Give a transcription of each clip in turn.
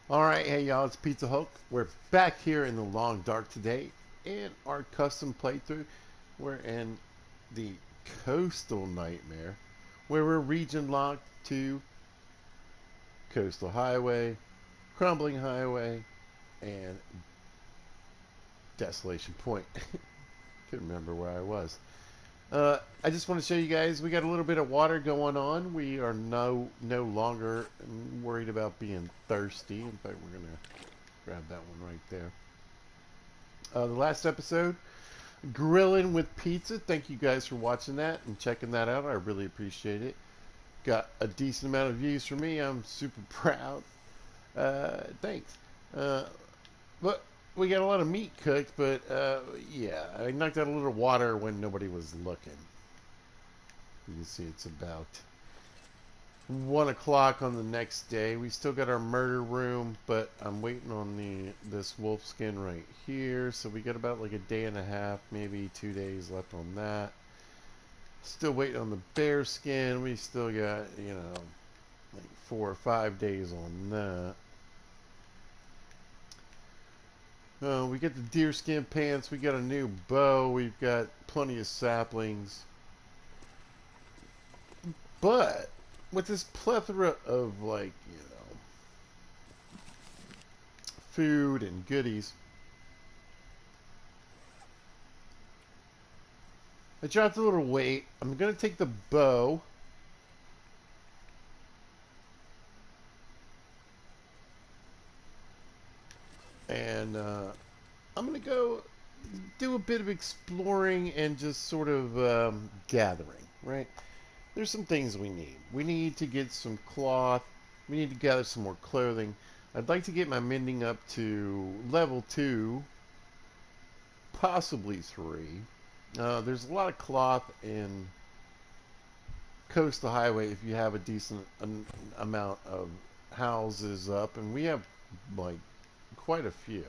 Alright, hey y'all, it's Pizza Hulk. We're back here in the long dark today in our custom playthrough. We're in the Coastal Nightmare, where we're region locked to Coastal Highway, Crumbling Highway, and Desolation Point. Couldn't remember where I was. I just want to show you guys we got a little bit of water going on. We are no longer worried about being thirsty. In fact, we're gonna grab that one right there. The last episode, grilling with pizza. Thank you guys for watching that and checking that out. I really appreciate it. Got a decent amount of views for me. I'm super proud. Thanks. Uh, but we got a lot of meat cooked, but yeah, I knocked out a little water when nobody was looking. You can see it's about 1 o'clock on the next day. We still got our murder room, but I'm waiting on this wolf skin right here. So we got about like a day and a half, maybe 2 days left on that. Still waiting on the bear skin. We still got, like 4 or 5 days on that. We got the deer skin pants. We got a new bow. We've got plenty of saplings. But with this plethora of food and goodies, I dropped a little weight. I'm going to take the bow and I'm going to go do a bit of exploring and just sort of gathering, right? There's some things we need. We need to get some cloth. We need to gather some more clothing. I'd like to get my mending up to level 2, possibly 3. There's a lot of cloth in Coastal Highway if you have a decent amount of houses up, and we have like quite a few.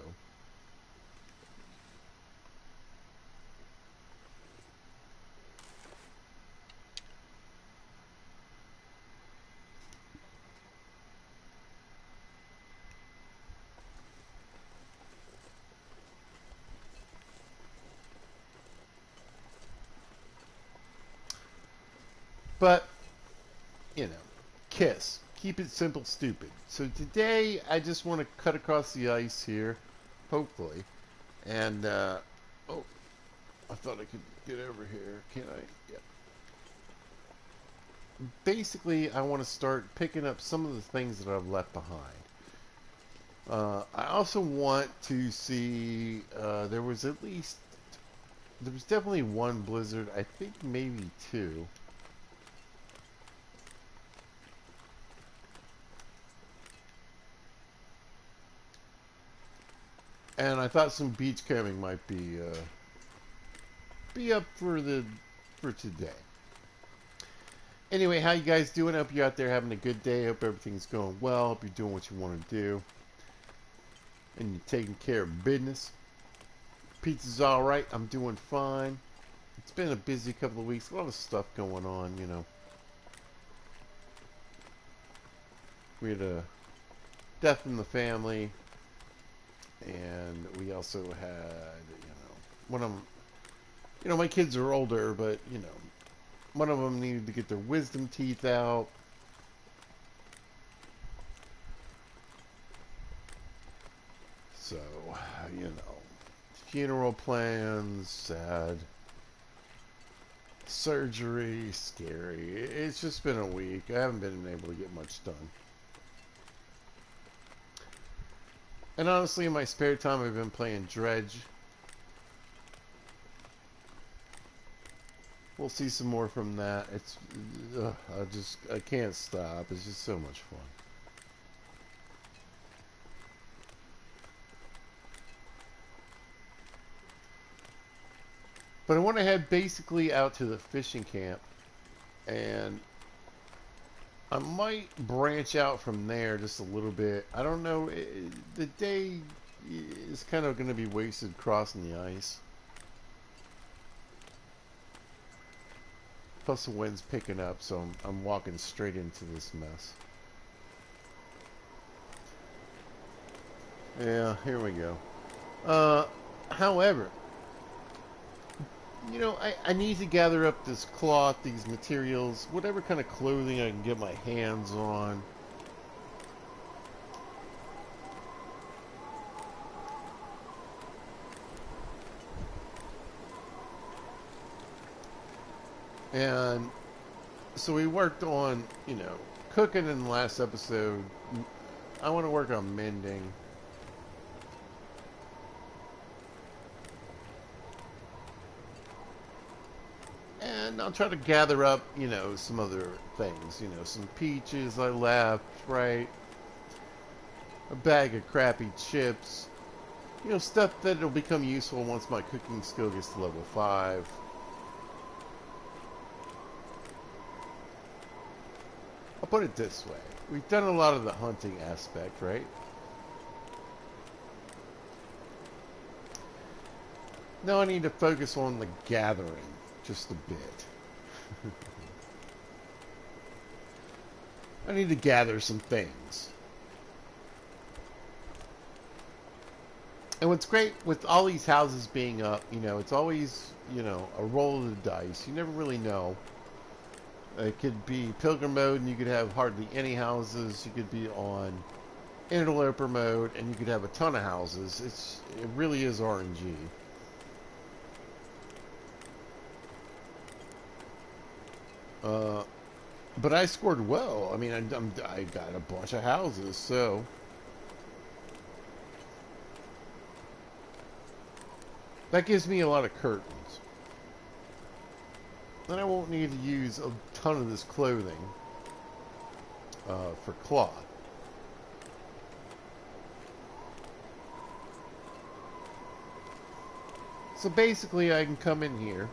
But, KISS. Keep it simple, stupid. So today, I just want to cut across the ice here, hopefully. And, oh, I thought I could get over here. Can I? Yeah. Basically, I want to start picking up some of the things that I've left behind. I also want to see, there was definitely one blizzard, I think maybe two. And I thought some beach camping might be up for today. Anyway, how you guys doing? I hope you're out there having a good day. Hope everything's going well. Hope you're doing what you want to do. And you're taking care of business. Pizza's alright. I'm doing fine. It's been a busy couple of weeks. A lot of stuff going on. We had a death in the family. And we also had, one of them, my kids are older, but, one of them needed to get their wisdom teeth out. So, funeral plans, sad. Surgery, scary. It's just been a week. I haven't been able to get much done. And honestly, in my spare time, I've been playing Dredge. We'll see some more from that. It's, I can't stop. It's just so much fun. But I want to head basically out to the fishing camp, and I might branch out from there just a little bit. I don't know. The day is kind of going to be wasted crossing the ice. Plus the wind's picking up, so I'm walking straight into this mess. Yeah, here we go. Uh, however, I need to gather up this cloth, these materials, whatever kind of clothing I can get my hands on. And so we worked on, cooking in the last episode. I want to work on mending. And I'll try to gather up, some other things. Some peaches I left, right? A bag of crappy chips. Stuff that'll become useful once my cooking skill gets to level 5. I'll put it this way. We've done a lot of the hunting aspect, right? Now I need to focus on the gathering just a bit. I need to gather some things. And what's great with all these houses being up, it's always, a roll of the dice. You never really know. It could be pilgrim mode and you could have hardly any houses. You could be on interloper mode and you could have a ton of houses. It really is RNG. But I scored well. I mean, I got a bunch of houses, so that gives me a lot of curtains. Then I won't need to use a ton of this clothing for cloth. So basically I can come in here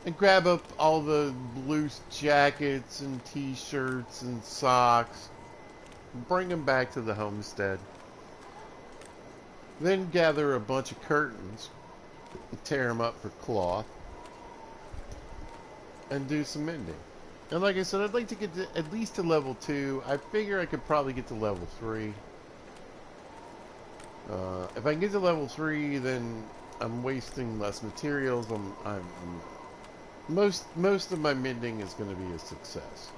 and grab up all the loose jackets and t-shirts and socks, bring them back to the homestead, then gather a bunch of curtains, tear them up for cloth, and do some mending. And like I said, I'd like to get to, at least to level 2. I figure I could probably get to level 3. If I can get to level 3, then I'm wasting less materials. Most of my mending is going to be a success.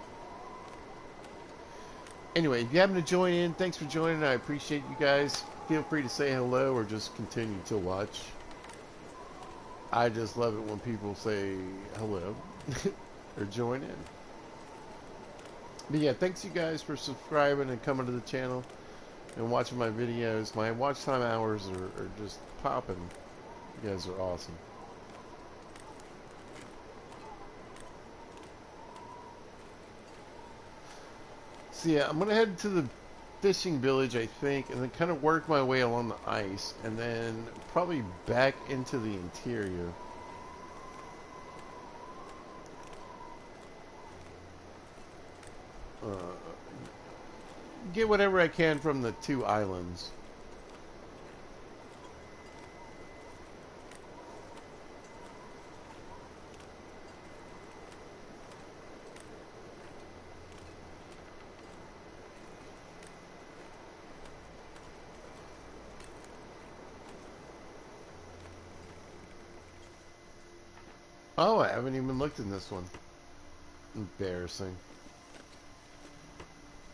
Anyway, if you happen to join in, thanks for joining. I appreciate you guys. Feel free to say hello or just continue to watch. I just love it when people say hello or join in. But yeah, thanks you guys for subscribing and coming to the channel and watching my videos. My watch time hours are just popping. You guys are awesome. So yeah, I'm going to head to the fishing village, I think, and then kind of work my way along the ice, and then probably back into the interior. Get whatever I can from the 2 islands. Oh, I haven't even looked in this one. Embarrassing.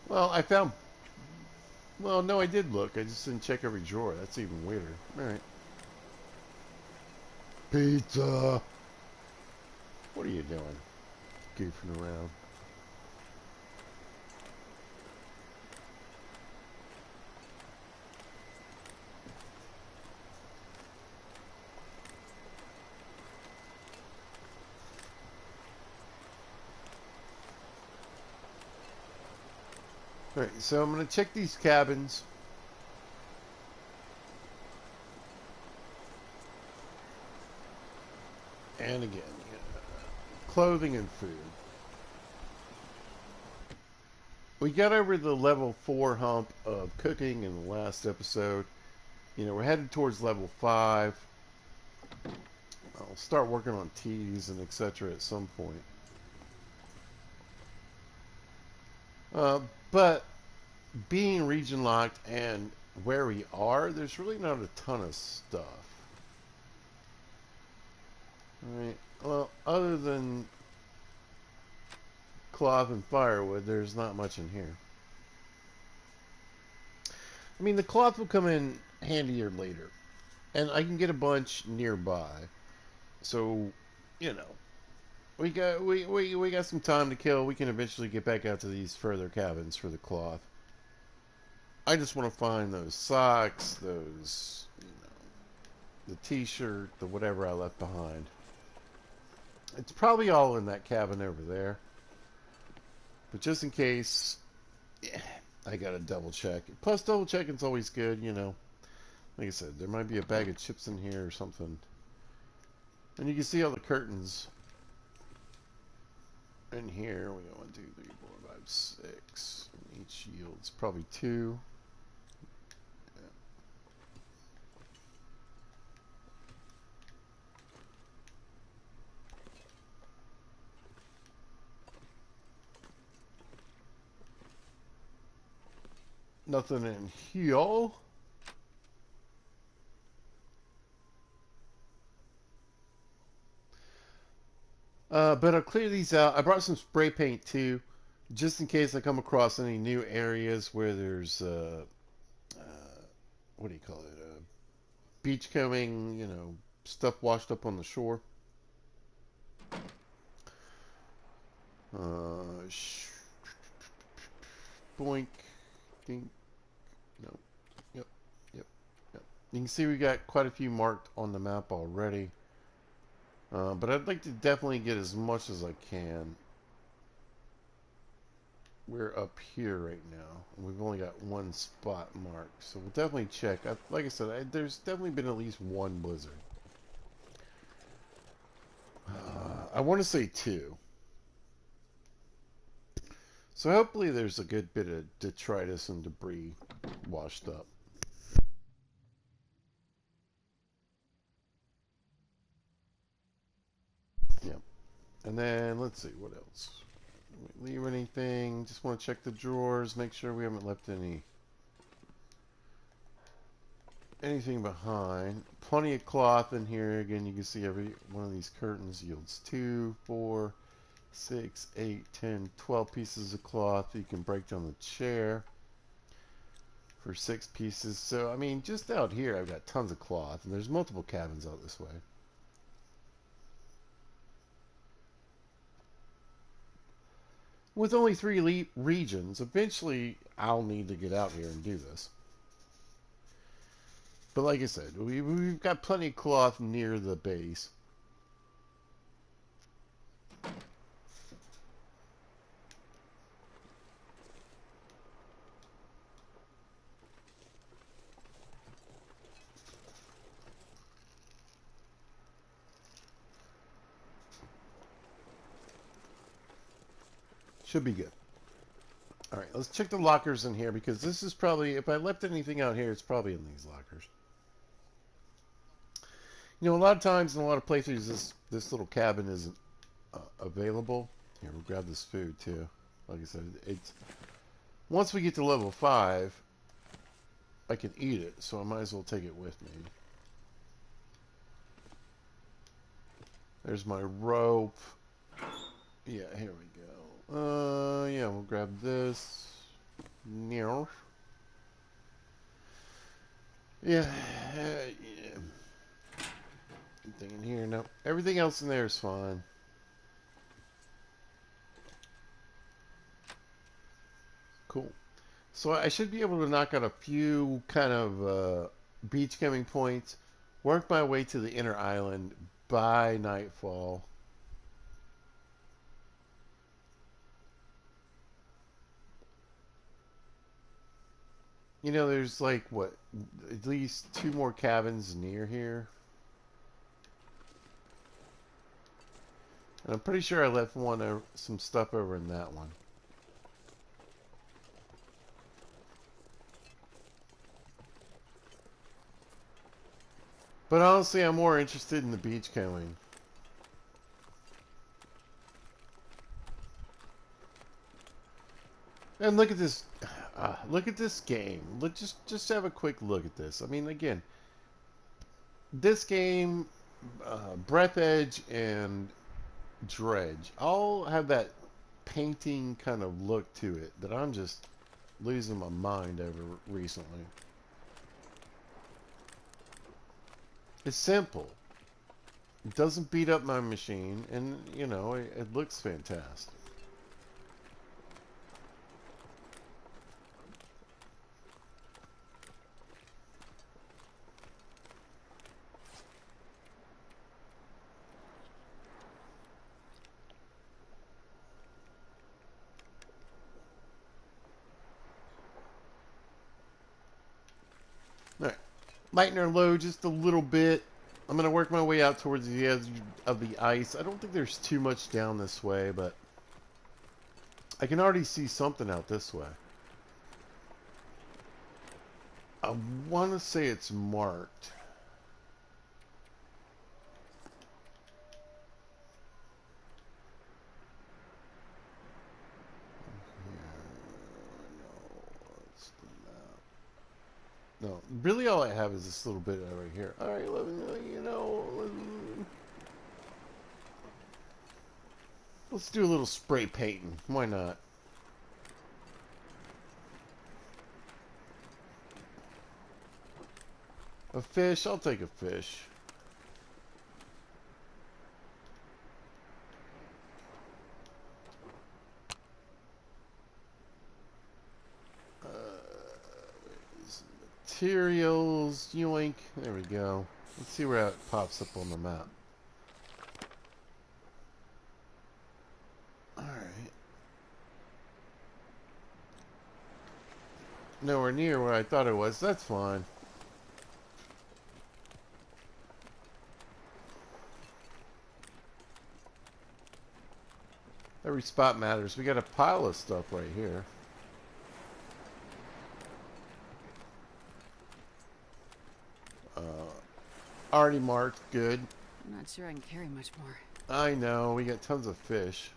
Well, I found... Well, no, I did look. I just didn't check every drawer. That's even weirder. Alright. Pizza! What are you doing? Goofing around. Alright, so I'm going to check these cabins. And again, clothing and food. We got over the level 4 hump of cooking in the last episode. We're headed towards level 5. I'll start working on teas and etc. at some point. But being region locked and where we are, there's really not a ton of stuff. Alright, well, other than cloth and firewood, there's not much in here. I mean, the cloth will come in handier later, and I can get a bunch nearby. So, you know, we got some time to kill. We can eventually get back out to these further cabins for the cloth. I just want to find those socks, those, you know, the t-shirt, the whatever I left behind. It's probably all in that cabin over there. But just in case, yeah, I gotta double check. Plus, double checking's always good, you know. Like I said, there might be a bag of chips in here or something. And you can see all the curtains in here. We got 1, 2, 3, 4, 5, 6. And each yields probably 2. Yeah. Nothing in here. But I'll clear these out. I brought some spray paint too, just in case I come across any new areas where there's, what do you call it? Beach combing, you know, stuff washed up on the shore. Boink. Dink. No. Yep. Yep. Yep. You can see we got quite a few marked on the map already. But I'd like to definitely get as much as I can. We're up here right now, and we've only got one spot marked, so we'll definitely check. Like I said, there's definitely been at least one blizzard. I want to say 2. So hopefully there's a good bit of detritus and debris washed up. Yep. And then let's see what else. Did we leave anything? Just want to check the drawers, make sure we haven't left anything behind. Plenty of cloth in here. Again, you can see every one of these curtains yields 2, 4, 6, 8, 10, 12 pieces of cloth. You can break down the chair for 6 pieces. So, I mean, just out here, I've got tons of cloth, and there's multiple cabins out this way. With only 3 regions, eventually I'll need to get out here and do this. But like I said, we've got plenty of cloth near the base. Should be good. Alright, let's check the lockers in here, because this is probably, if I left anything out here, it's probably in these lockers. You know, a lot of times in a lot of places, this little cabin isn't available. Here, we'll grab this food too. Like I said, it's once we get to level 5, I can eat it, so I might as well take it with me. There's my rope. Yeah, here we go. Yeah, we'll grab this. Yeah. Yeah. Anything in here? No. Everything else in there is fine. Cool. So I should be able to knock out a few kind of beach coming points, work my way to the inner island by nightfall. You know, there's like, what, at least 2 more cabins near here. And I'm pretty sure I left some stuff over in that one. But honestly, I'm more interested in the beach combing. And look at this. Look at this game. Let's just have a quick look at this. I mean, again, this game, Breath Edge and Dredge all have that painting kind of look to it that I'm just losing my mind over recently. It's simple. It doesn't beat up my machine, and you know, it looks fantastic. Alright. Lighten our load just a little bit. I'm going to work my way out towards the edge of the ice. I don't think there's too much down this way, but I can already see something out this way. I want to say it's marked. No, really all I have is this little bit right here. Alright, you know, let's do a little spray painting. Why not? A fish? I'll take a fish. Materials, yoink. There we go. Let's see where it pops up on the map. Alright. Nowhere near where I thought it was. That's fine. Every spot matters. We got a pile of stuff right here. Already marked. Good. I'm not sure I can carry much more. I know. We got tons of fish.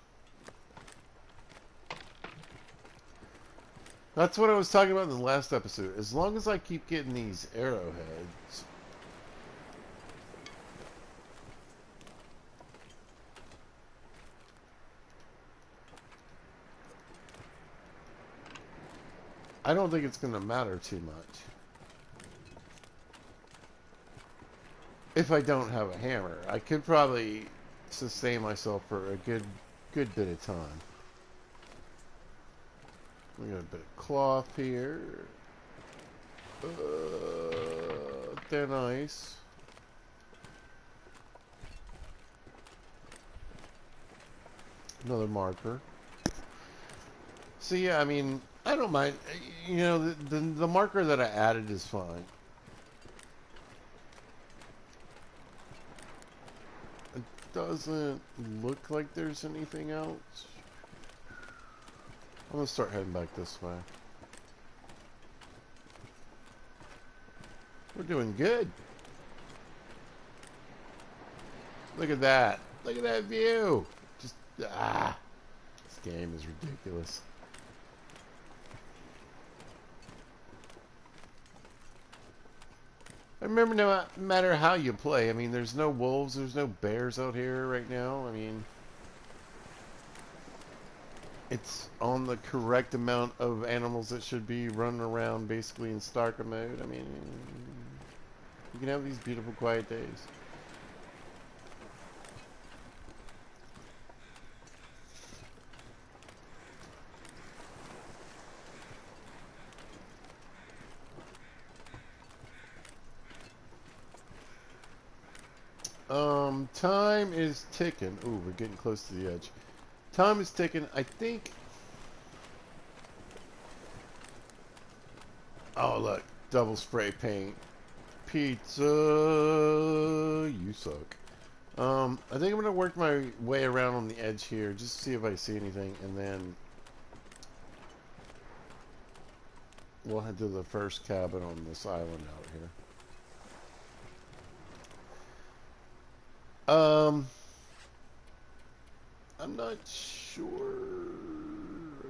That's what I was talking about in the last episode. As long as I keep getting these arrowheads, I don't think it's going to matter too much. If I don't have a hammer, I could probably sustain myself for a good bit of time. We got a bit of cloth here. Thin ice. Another marker. So yeah, I mean, I don't mind. You know, the marker that I added is fine. Doesn't look like there's anything else. I'm gonna start heading back this way. We're doing good. Look at that. Look at that view. Just, this game is ridiculous. I remember, no matter how you play, I mean, there's no wolves, there's no bears out here right now. I mean, it's on the correct amount of animals that should be running around basically in Stalker mode. I mean, you can have these beautiful quiet days. Time is ticking. Ooh, we're getting close to the edge. Time is ticking. I think... Oh, look. Double spray paint. Pizza. You suck. I think I'm going to work my way around on the edge here. Just to see if I see anything. And then... we'll head to the first cabin on this island out here. I'm not sure.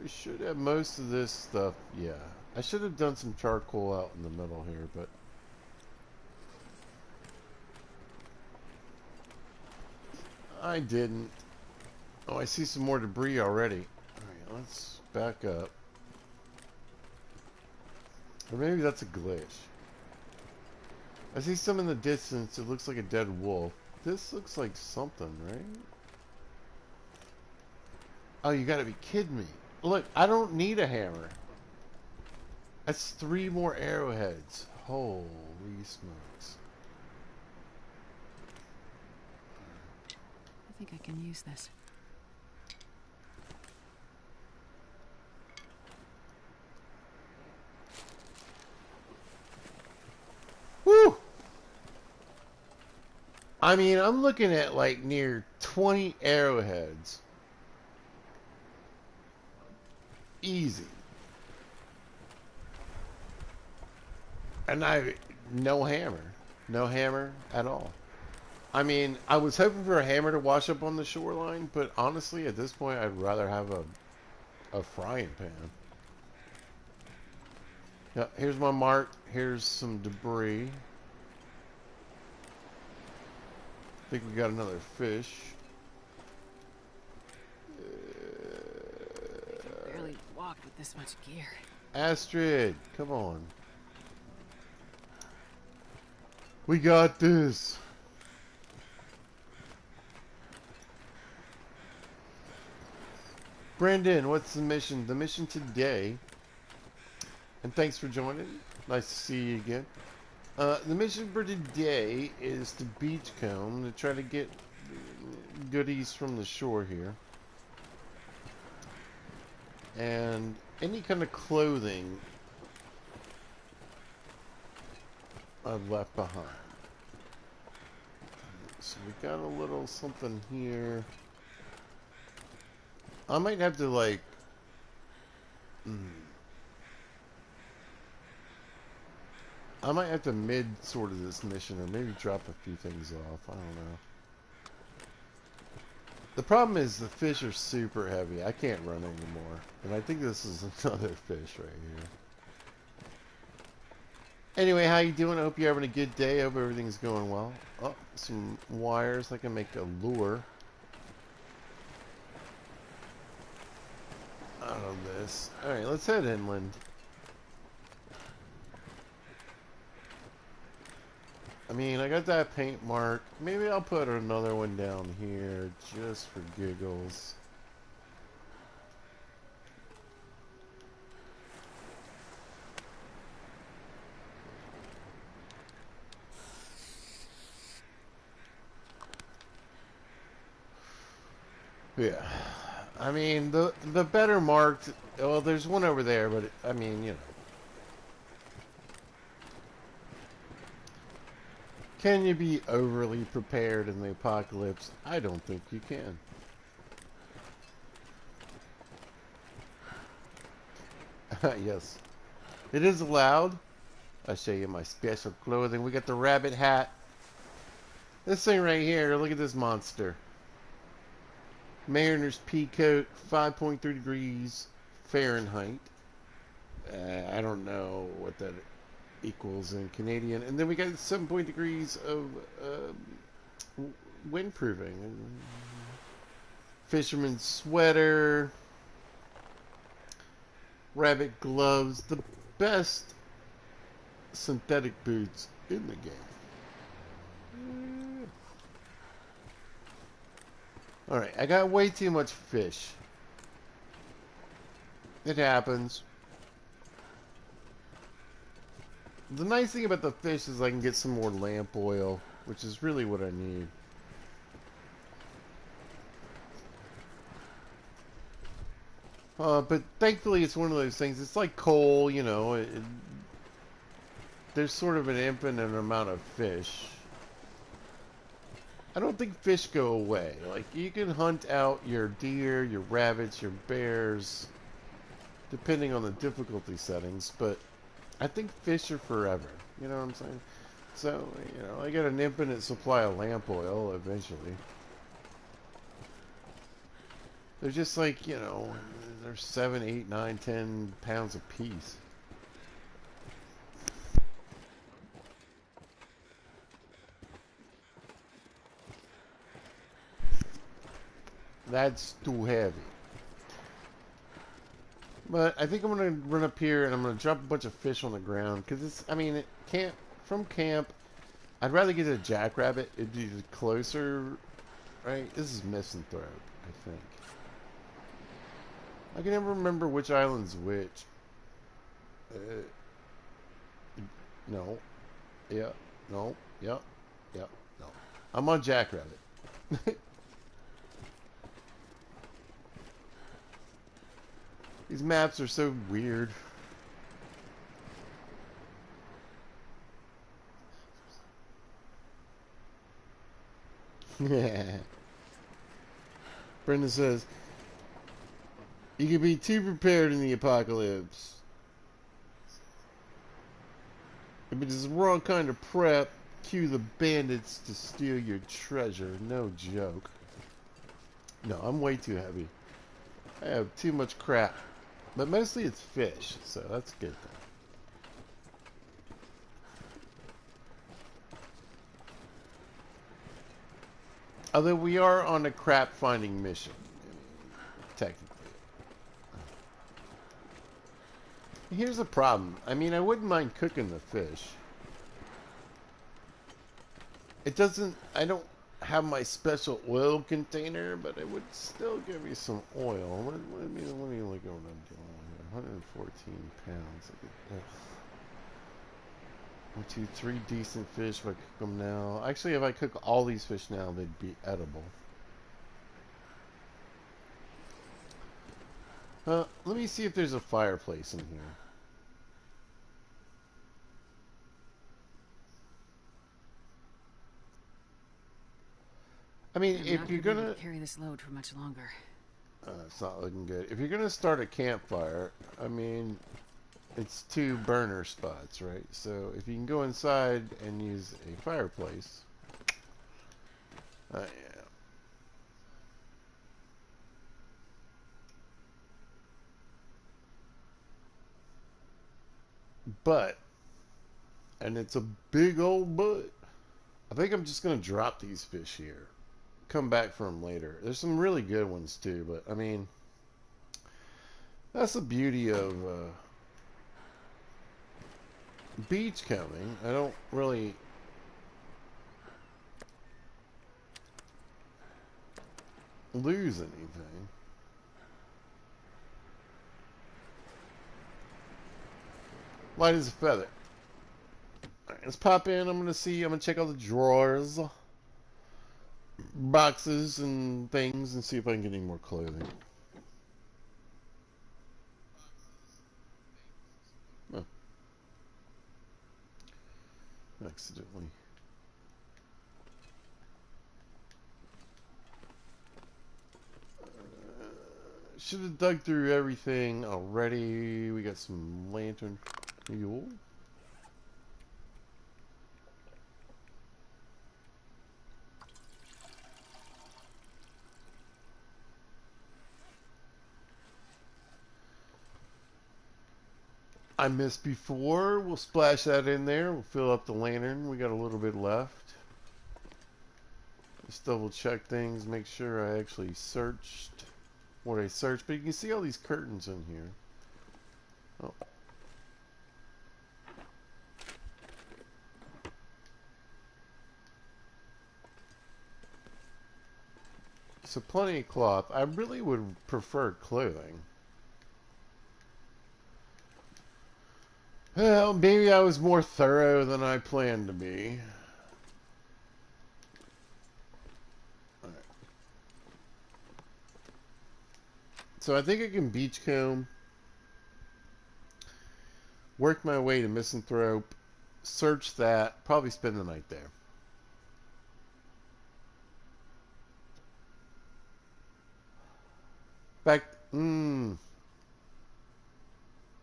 I should have most of this stuff. Yeah. I should have done some charcoal out in the middle here, but I didn't. Oh, I see some more debris already. Alright, let's back up. Or maybe that's a glitch. I see some in the distance. It looks like a dead wolf. This looks like something, right? Oh, you gotta be kidding me. Look, I don't need a hammer. That's 3 more arrowheads. Holy smokes. I think I can use this. Woo! I mean, I'm looking at like near 20 arrowheads. Easy. And no hammer. No hammer at all. I mean, I was hoping for a hammer to wash up on the shoreline, but honestly, at this point, I'd rather have a frying pan. Yeah, here's my mark. Here's some debris. I think we got another fish. Barely walked with this much gear. Astrid, come on. We got this. Brandon, what's the mission? The mission today, and thanks for joining. Nice to see you again. The mission for today is to beachcomb to try to get goodies from the shore here. And any kind of clothing I've left behind. So we got a little something here. I might have to like I might have to mid sort of this mission or maybe drop a few things off. I don't know. The problem is the fish are super heavy. I can't run anymore. And I think this is another fish right here. Anyway, how you doing? I hope you're having a good day. I hope everything's going well. Oh, some wires. I can make a lure out of this. Alright, let's head inland. I mean, I got that paint mark. Maybe I'll put another one down here just for giggles. Yeah. I mean, the better marked... Well, there's one over there, but I mean, you know. Can you be overly prepared in the apocalypse? I don't think you can. Yes. It is allowed. I'll show you my special clothing. We got the rabbit hat. This thing right here, look at this monster. Mariner's pea coat, 5.3 degrees Fahrenheit. I don't know what that equals in Canadian. And then we got 7 degrees of windproofing. Fisherman's sweater. Rabbit gloves. The best synthetic boots in the game. Alright, I got way too much fish. It happens. The nice thing about the fish is I can get some more lamp oil, which is really what I need. But thankfully it's one of those things, it's like coal, you know, there's sort of an infinite amount of fish. I don't think fish go away. Like, you can hunt out your deer, your rabbits, your bears, depending on the difficulty settings, but I think fish are forever. You know what I'm saying? So, you know, I get an infinite supply of lamp oil eventually. They're just like, you know, they're 7, 8, 9, 10 pounds a piece. That's too heavy. But I think I'm gonna run up here and I'm gonna drop a bunch of fish on the ground because it's. I mean, it can't from camp. I'd rather get a jackrabbit. It'd be closer, right? This is Misanthrope, I think. I can never remember which island's which. Uh, no. Yeah. No. Yep. Yep. No. I'm on jackrabbit. These maps are so weird. Brenda says, you can be too prepared in the apocalypse. If it is the wrong kind of prep, cue the bandits to steal your treasure. No joke. No, I'm way too heavy. I have too much crap. But mostly it's fish, so that's a good thing. Although we are on a crap finding mission, technically. Here's the problem. I mean, I wouldn't mind cooking the fish. It doesn't, I don't have my special oil container, but it would still give me some oil. Let me look at what I'm doing here. 114 pounds. One, two, three decent fish if I cook them now. Actually, if I cook all these fish now, they'd be edible. Let me see if there's a fireplace in here. I mean, I'm if not you're gonna be gonna... able to carry this load for much longer. it's not looking good. If you're gonna start a campfire, I mean, it's 2 burner spots, right? So if you can go inside and use a fireplace... yeah. But, and it's a big old but, I think I'm just gonna drop these fish here. Come back for them later. There's some really good ones too, but I mean, that's the beauty of beach coming. I don't really lose anything. Light as a feather. All right, let's pop in. I'm gonna check all the drawers, boxes, and things, and see if I can get any more clothing. Oh, accidentally. Should have dug through everything already. We got some lantern fuel. I missed before. We'll splash that in there. We'll fill up the lantern. We got a little bit left. Just double check things. Make sure I actually searched what I searched. But you can see all these curtains in here. Oh. So plenty of cloth. I really would prefer clothing. Well, maybe I was more thorough than I planned to be. Alright. So I think I can beachcomb, work my way to Misanthrope, search that, probably spend the night there. Back,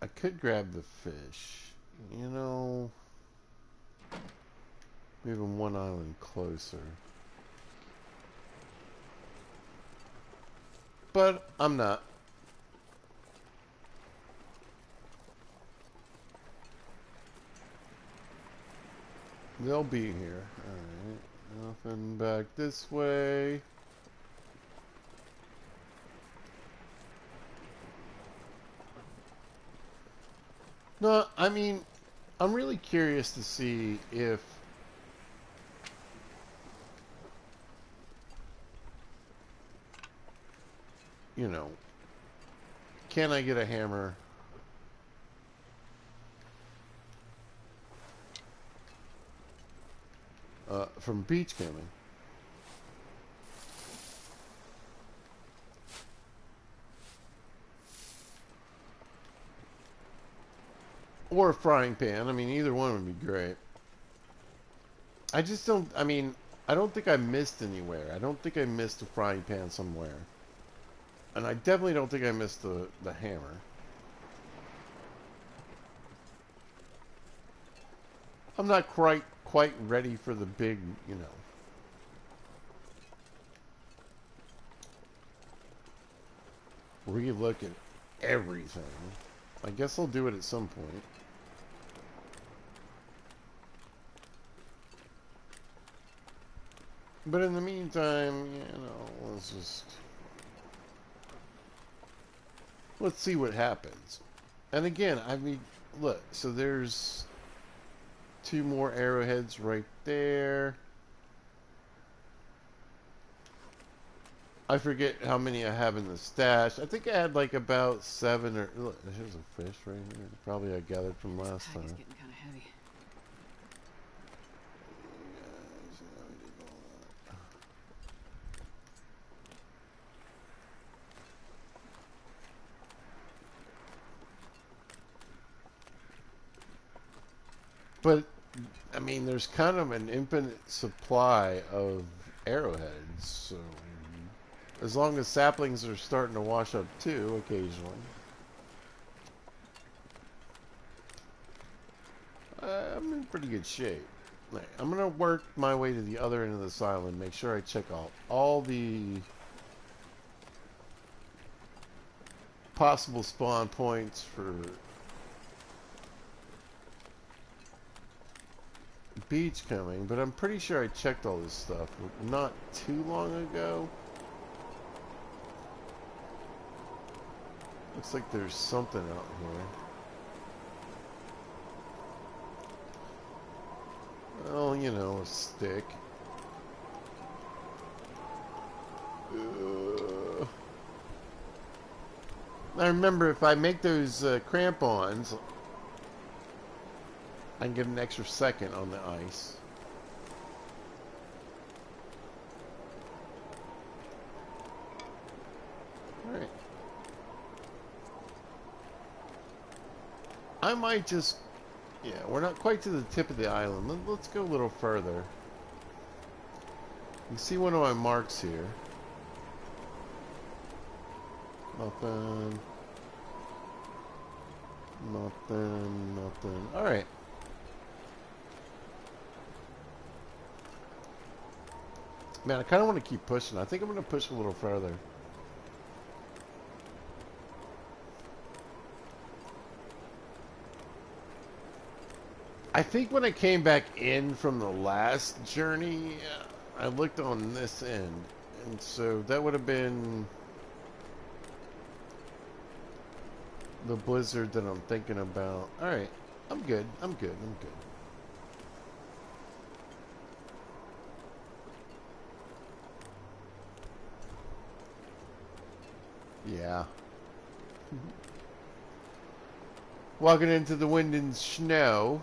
I could grab the fish. You know, move them one island closer. But I'm not. They'll be here. Alright. Nothing back this way. No, I mean, I'm really curious to see if, you know, can I get a hammer from beachcombing? Or a frying pan. I mean, either one would be great. I just don't, I mean, I don't think I missed anywhere. I don't think I missed a frying pan somewhere. And I definitely don't think I missed the hammer. I'm not quite ready for the big, you know. Relook at everything. I guess I'll do it at some point. But in the meantime, you know, let's see what happens. And again, I mean, look, so there's two more arrowheads right there. I forget how many I have in the stash. I think I had like about 7 or... Look, here's a fish right here. Probably I gathered from last time. It's getting kind of heavy. But, I mean, there's kind of an infinite supply of arrowheads, so... As long as saplings are starting to wash up too, occasionally. I'm in pretty good shape. Right, I'm going to work my way to the other end of this island, make sure I check out all the possible spawn points for beach coming, but I'm pretty sure I checked all this stuff not too long ago. Looks like there's something out here. Oh, you know, a stick. I remember if I make those crampons, I can get an extra second on the ice. Alright. I might just... Yeah, we're not quite to the tip of the island. Let's go a little further. You see one of my marks here. Nothing. Nothing. Nothing. Alright. Man, I kind of want to keep pushing. I think I'm going to push a little further. I think when I came back in from the last journey, I looked on this end. And so that would have been the blizzard that I'm thinking about. Alright. I'm good. I'm good. I'm good. Yeah. Walking into the wind and snow.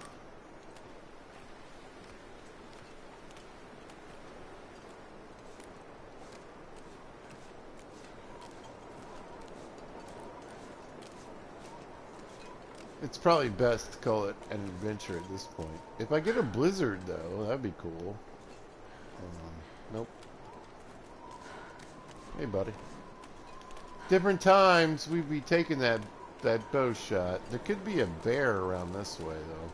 It's probably best to call it an adventure at this point. If I get a blizzard, though, that'd be cool. Nope. Hey, buddy. Different times we'd be taking that bow shot. There could be a bear around this way, though.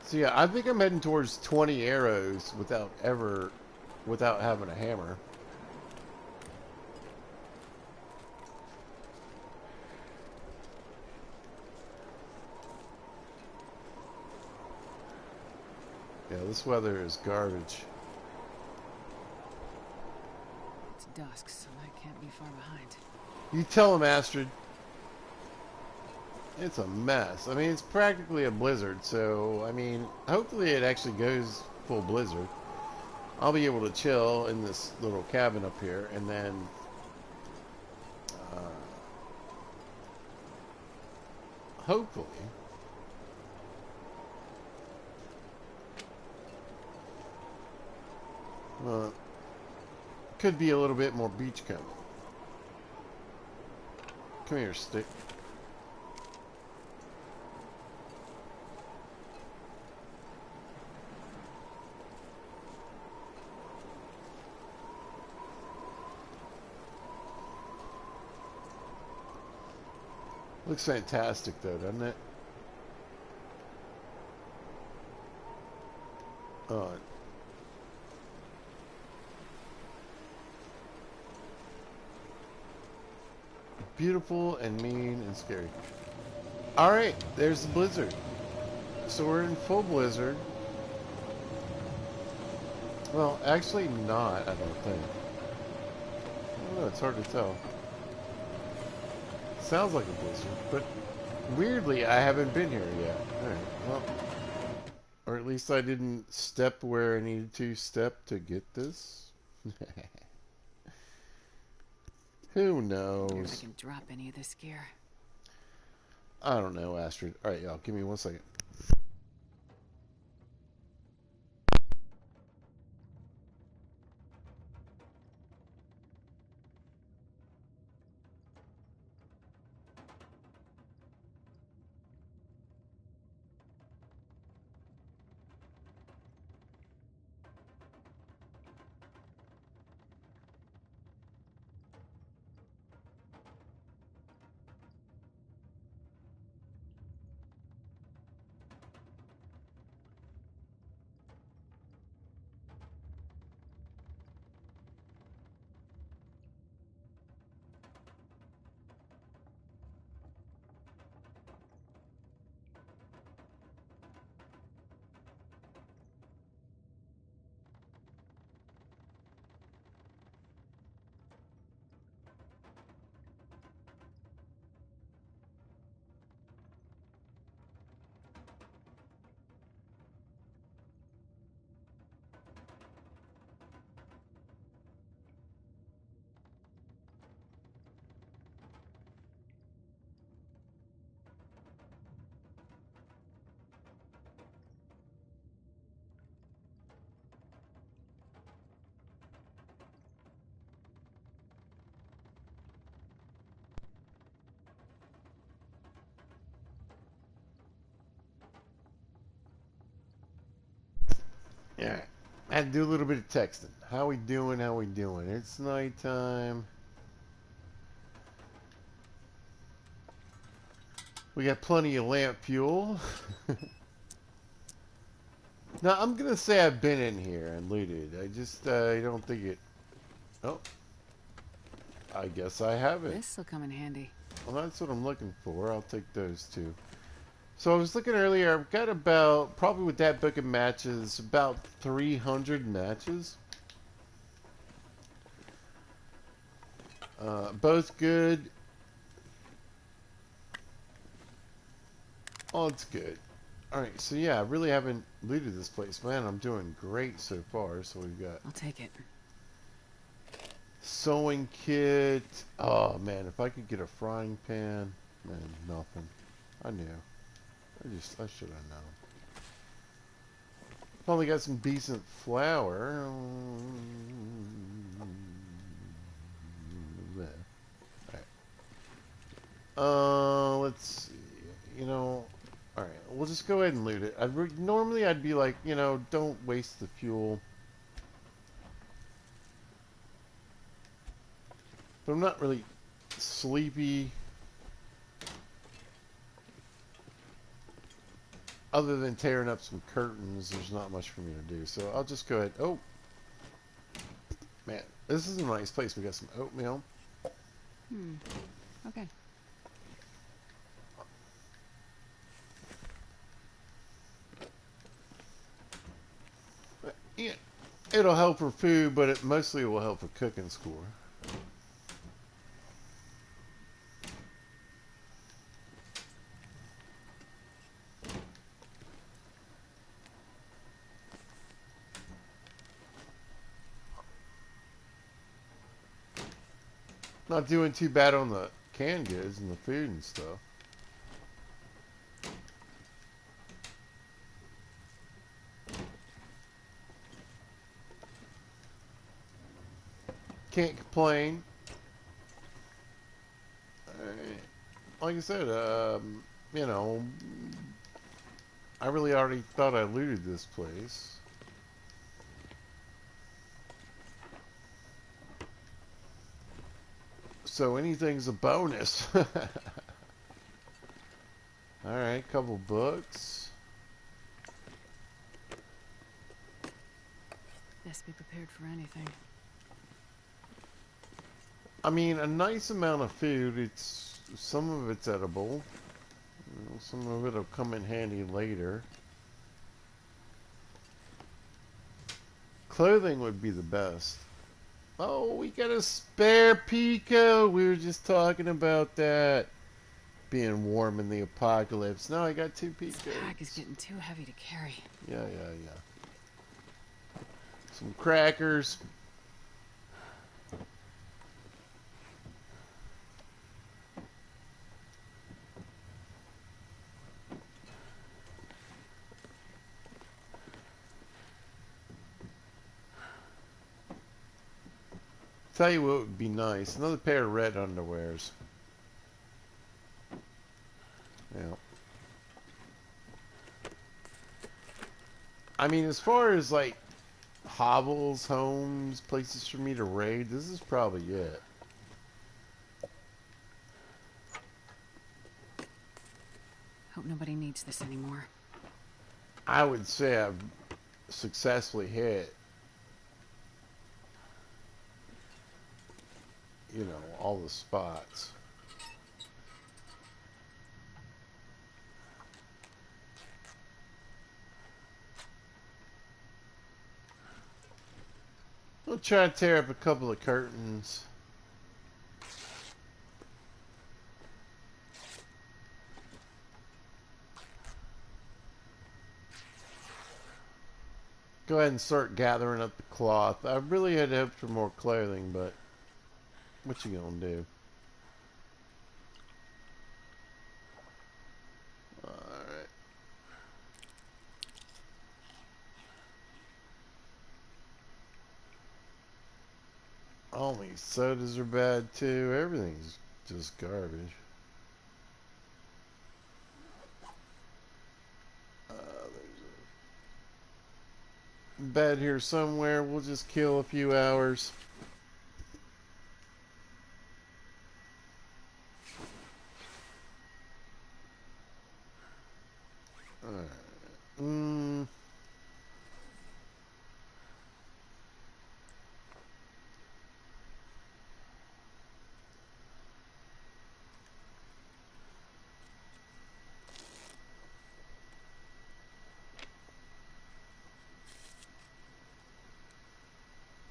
So yeah, I think I'm heading towards 20 arrows without having a hammer. Yeah, this weather is garbage. It's dusk, so I can't be far behind. You tell him, Astrid. It's a mess. I mean, it's practically a blizzard, so, I mean, hopefully it actually goes full blizzard. I'll be able to chill in this little cabin up here, and then hopefully could be a little bit more beach coming. Come here, stick. Looks fantastic, though, doesn't it? Oh, beautiful and mean and scary. All right, there's the blizzard. So we're in full blizzard. Well, actually not, I don't think. I don't know, it's hard to tell. Sounds like a blizzard, but weirdly, I haven't been here yet. Alright, well, or at least I didn't step where I needed to step to get this. Who Wonder if I knows? can drop any of this gear. I don't know, Astrid. Alright, y'all, give me 1 second. Yeah, I had to do a little bit of texting. How we doing? How we doing? It's nighttime. We got plenty of lamp fuel. Now, I'm going to say I've been in here and looted. I just I don't think it... Oh, I guess I haven't. This'll come in handy. Well, that's what I'm looking for. I'll take those two. So I was looking earlier. I've got about, probably with that book of matches, about 300 matches. Both good. Oh, it's good. Alright, so yeah, I really haven't looted this place. Man, I'm doing great so far. So we've got I'll take it. sewing kit. Oh man, if I could get a frying pan. Man, nothing. I knew. I should have known. Finally got some decent flour. Alright. Let's see. You know, alright, we'll just go ahead and loot it. Normally I'd be like, you know, don't waste the fuel. But I'm not really sleepy. Other than tearing up some curtains, there's not much for me to do. So I'll just go ahead. Oh, man, this is a nice place. We got some oatmeal. Okay. Yeah, it'll help for food, but it mostly will help for cooking score. Not doing too bad on the canned goods and the food and stuff. Can't complain. Like I said, you know, I really already thought I looted this place. So anything's a bonus. Alright, couple books. Best be prepared for anything. I mean, a nice amount of food. It's some of it's edible. You know, some of it'll come in handy later. Clothing would be the best. Oh, we got a spare Pico. We were just talking about that. Being warm in the apocalypse. Now I got 2 This pack is Picos. getting too heavy to carry. Yeah, yeah, yeah. Some crackers. Tell you what would be nice. Another pair of red underwears. Yeah. I mean, as far as like hovels, homes, places for me to raid, this is probably it. Hope nobody needs this anymore. I would say I've successfully hit, you know, all the spots. I'll try to tear up a couple of curtains. Go ahead and start gathering up the cloth. I really had hoped for more clothing, but what you gonna do? Alright. All these sodas are bad too. Everything's just garbage. There's a bed here somewhere. We'll just kill a few hours. Alright. Mm.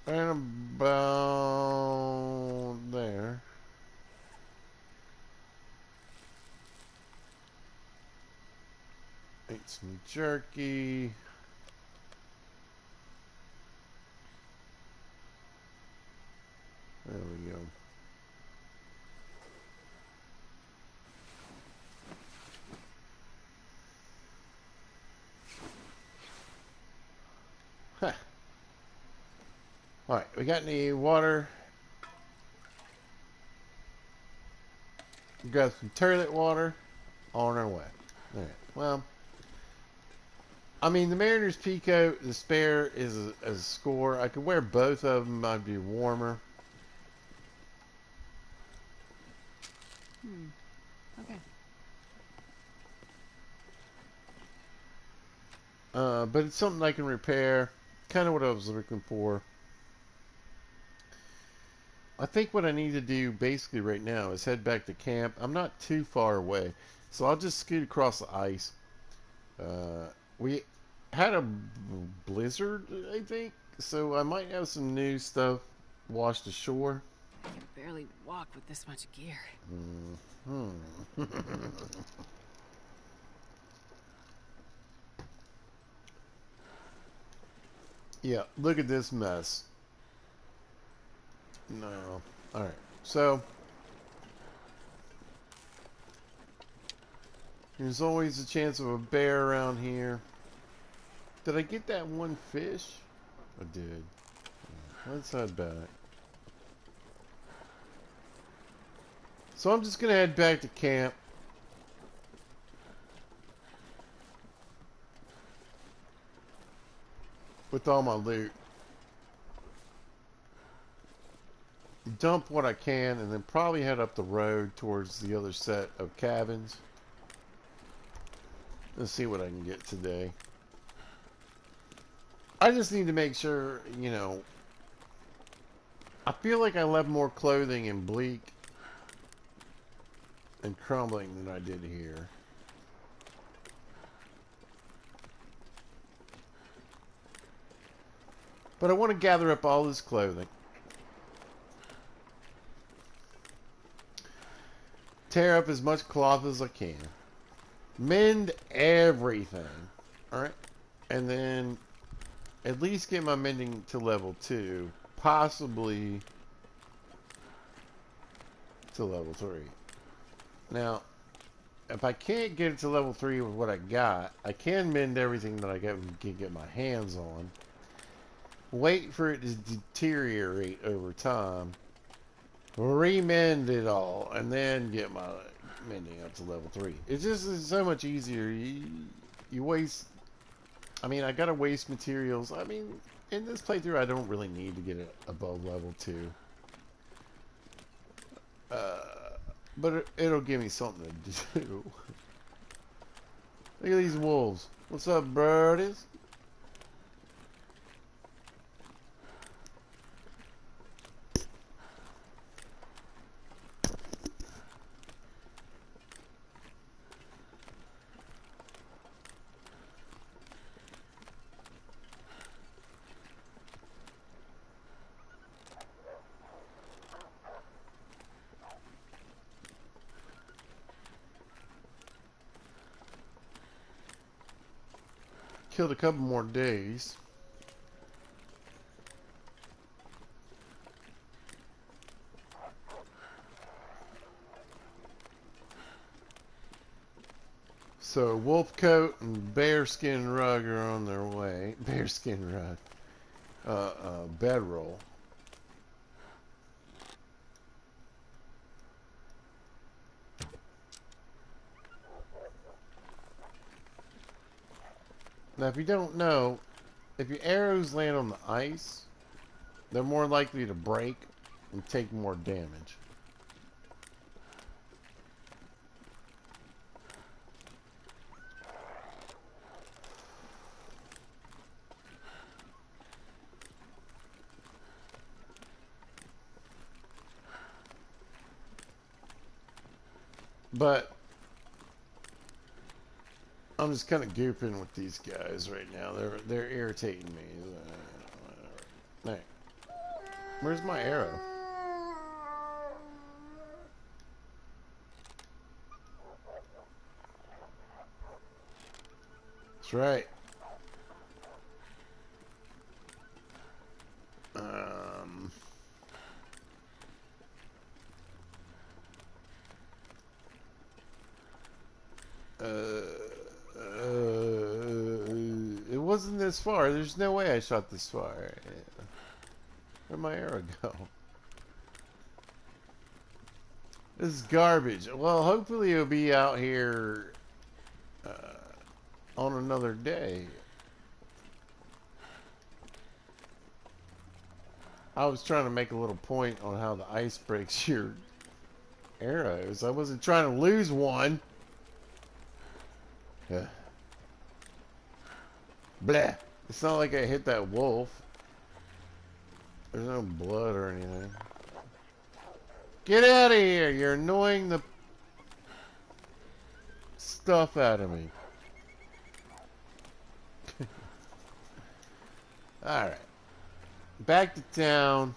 And about there. Ate some jerky. There we go. Huh. Alright, we got any water? We got some toilet water on our way. Alright, well, I mean, the Mariners Pico, the spare is a score. I could wear both of them. I'd be warmer. Okay. But it's something I can repair. Kind of what I was looking for. I think what I need to do basically right now is head back to camp. I'm not too far away, so I'll just scoot across the ice. We had a blizzard, I think, so I might have some new stuff washed ashore. I can barely walk with this much gear. Hmm. Yeah, look at this mess. No. Alright. So, there's always a chance of a bear around here. Did I get that one fish? I did. Let's head back. So I'm just going to head back to camp. With all my loot. Dump what I can and then probably head up the road towards the other set of cabins. Let's see what I can get today. I just need to make sure, you know, I feel like I left more clothing in Bleak and Crumbling than I did here. But I want to gather up all this clothing. Tear up as much cloth as I can. Mend everything. Alright? And then at least get my mending to level 2. Possibly to level 3. Now, if I can't get it to level 3 with what I got, I can mend everything that I can get my hands on. Wait for it to deteriorate over time. Remend it all, and then get my mending up to level 3. It just is so much easier. You waste... I mean, I gotta waste materials. I mean, in this playthrough, I don't really need to get it above level 2. But it'll give me something to do. Look at these wolves. What's up, birdies? Killed a couple more days. So wolf coat and bearskin rug are on their way. Bearskin rug. Bedroll. Now, if you don't know, if your arrows land on the ice, they're more likely to break and take more damage. But I'm just kind of goofing with these guys right now. They're irritating me. Hey, where's my arrow? That's right. Um, it wasn't this far. There's no way I shot this far. Where'd my arrow go? This is garbage. Well, hopefully it'll be out here on another day. I was trying to make a little point on how the ice breaks your arrows. I wasn't trying to lose one. Yeah. Bleh. It's not like I hit that wolf. There's no blood or anything. Get out of here! You're annoying the stuff out of me. Alright. Back to town.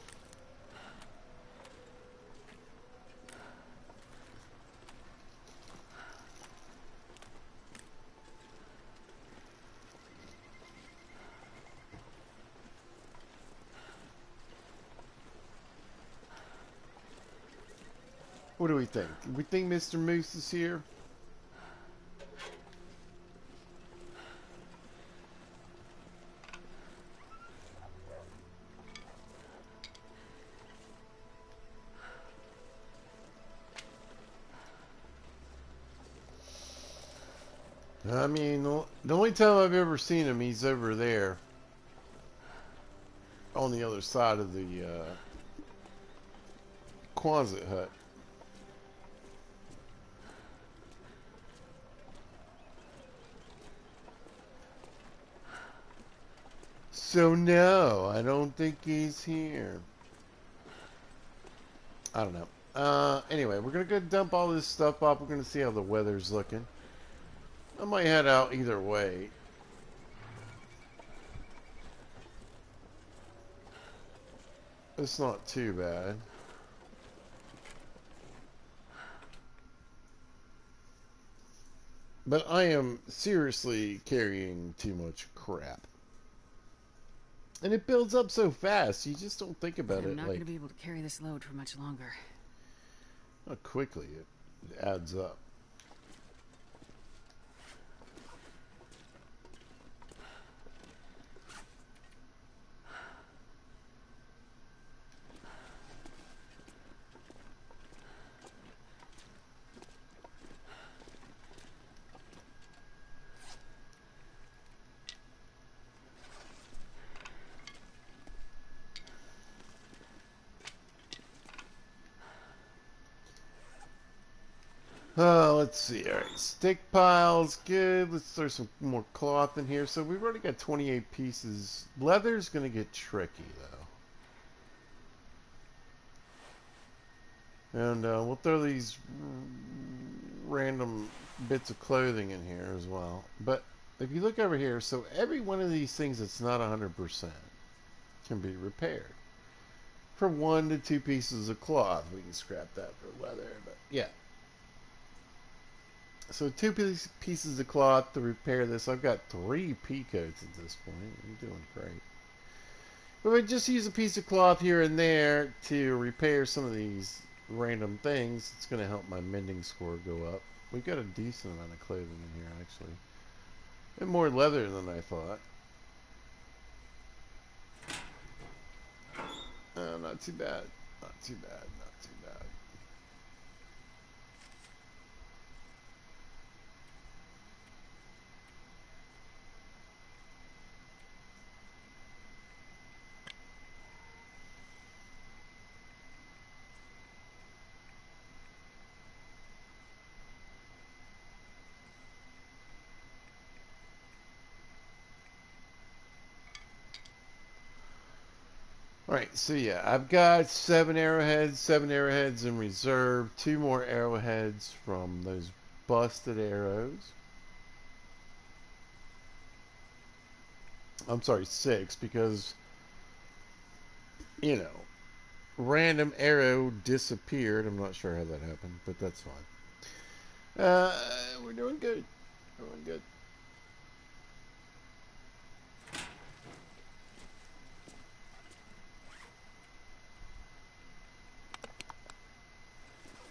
What do we think? We think Mr. Moose is here? I mean, the only time I've ever seen him, he's over there on the other side of the Quonset hut. So no, I don't think he's here. I don't know. Anyway, we're gonna go dump all this stuff off. We're gonna see how the weather's looking. I might head out either way. It's not too bad. But I am seriously carrying too much crap. And it builds up so fast, you just don't think about I'm it not like going to be able to carry this load for much longer. how quickly it adds up. Let's see. All right, stick piles, good. Let's throw some more cloth in here. So we've already got 28 pieces. Leather's gonna get tricky though, and we'll throw these random bits of clothing in here as well. But if you look over here, so every one of these things that's not 100% can be repaired. For 1 to 2 pieces of cloth, we can scrap that for leather. But yeah. So 2 pieces of cloth to repair this. I've got 3 pea coats at this point. I'm doing great. But we just use a piece of cloth here and there to repair some of these random things. It's going to help my mending score go up. We've got a decent amount of clothing in here, actually. And more leather than I thought. Not too bad. Not too bad. Not too bad. Alright, so yeah, I've got 7 arrowheads in reserve, 2 more arrowheads from those busted arrows. I'm sorry, 6, because, you know, random arrow disappeared. I'm not sure how that happened, but that's fine. We're doing good. Doing good.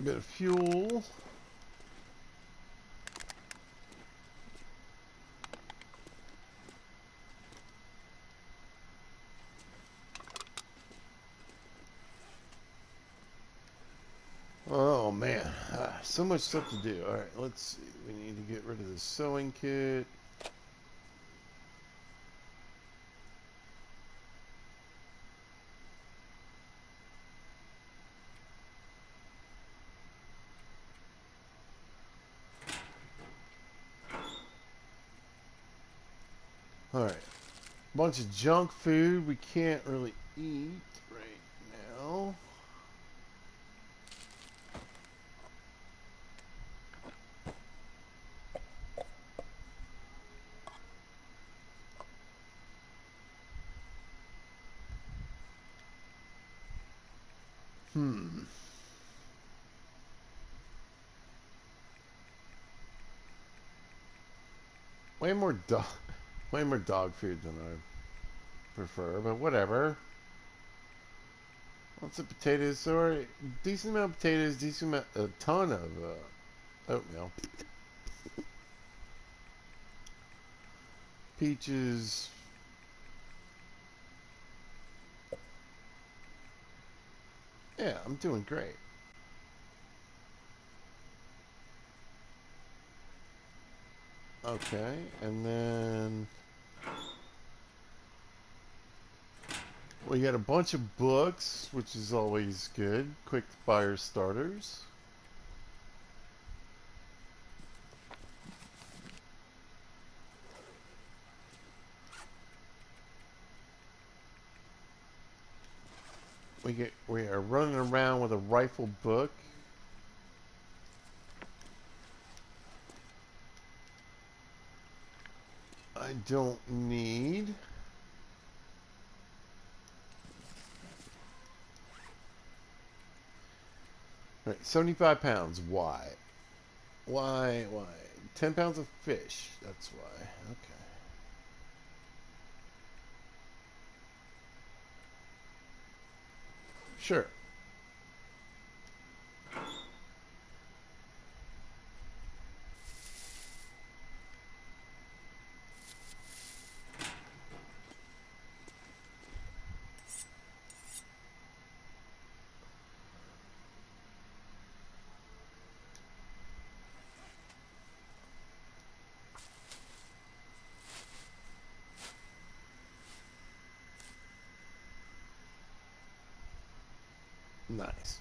Bit of fuel. Oh man, so much stuff to do. All right, let's see. We need to get rid of the sewing kit. All right, bunch of junk food we can't really eat right now. Hmm. Way more dog, way more dog food than I prefer, but whatever. Lots of potatoes. So, decent amount of potatoes, decent amount, a ton of oatmeal. Peaches. Yeah, I'm doing great. Okay, and then we got a bunch of books, which is always good. Quick fire starters. We are running around with a rifle book. I don't need. All right, 75 pounds. Why? Why? Why? 10 pounds of fish. That's why. Okay. Sure. Nice.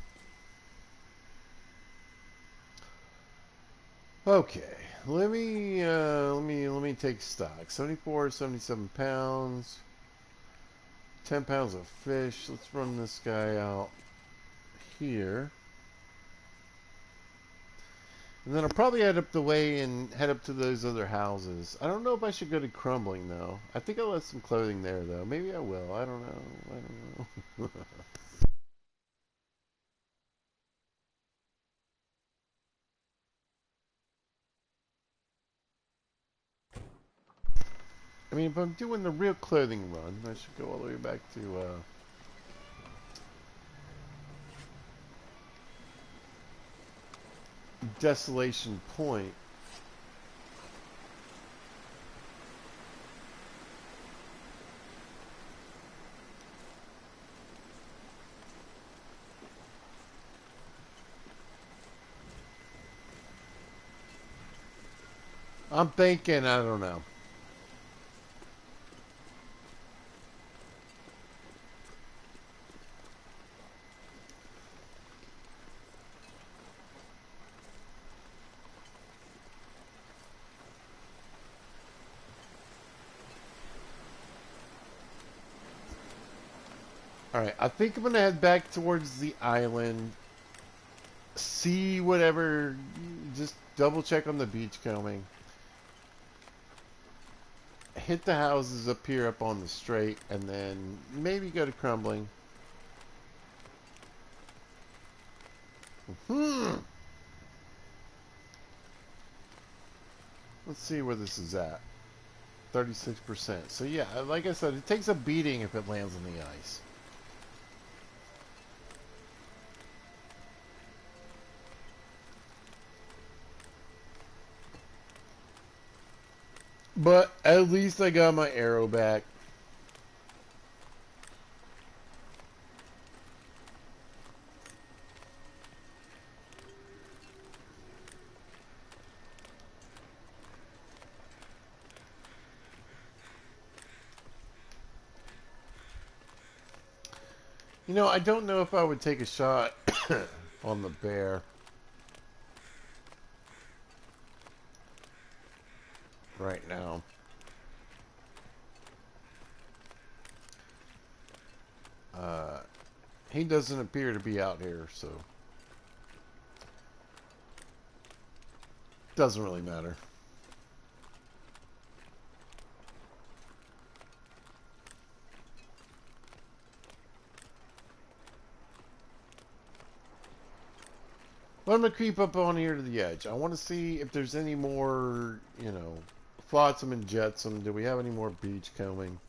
Okay. Let me take stock. 74, 77 pounds. 10 pounds of fish. Let's run this guy out here. And then I'll probably head up the way and head up to those other houses. I don't know if I should go to Crumbling, though. I think I'll have some clothing there, though. Maybe I will. I don't know. I don't know. I mean, if I'm doing the real clothing run, I should go all the way back to, Desolation Point. I'm thinking, I don't know. Alright, I think I'm going to head back towards the island. See whatever. Just double check on the beach combing. Hit the houses up here up on the straight. And then maybe go to Crumbling. Let's see where this is at. 36%. So yeah, like I said, it takes a beating if it lands on the ice. But at least I got my arrow back. You know, I don't know if I would take a shot on the bear right now. Uh, he doesn't appear to be out here, so doesn't really matter. But I'm gonna creep up on here to the edge. I want to see if there's any more, you know, flotsam and jetsam. Do we have any more beach combing?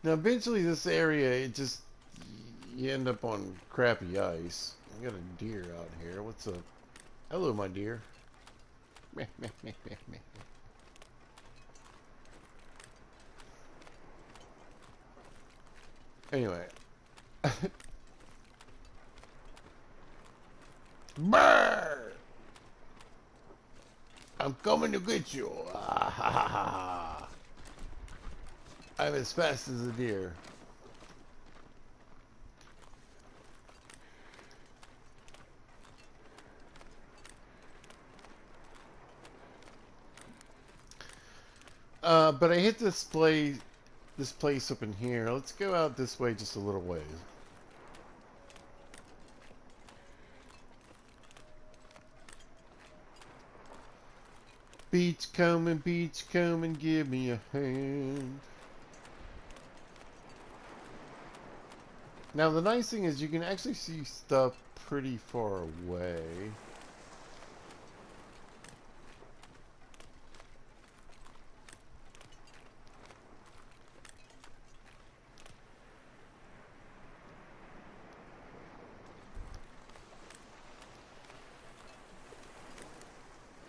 Now, eventually, this area, it just you end up on crappy ice. I got a deer out here. What's up? Hello, my deer. Meh, meh, meh, meh, meh. Anyway. Brr! I'm coming to get you. Ah, ha, ha, ha, ha. I'm as fast as a deer. But I hit this place up in here. Let's go out this way just a little ways. Beach coming, give me a hand. Now the nice thing is you can actually see stuff pretty far away.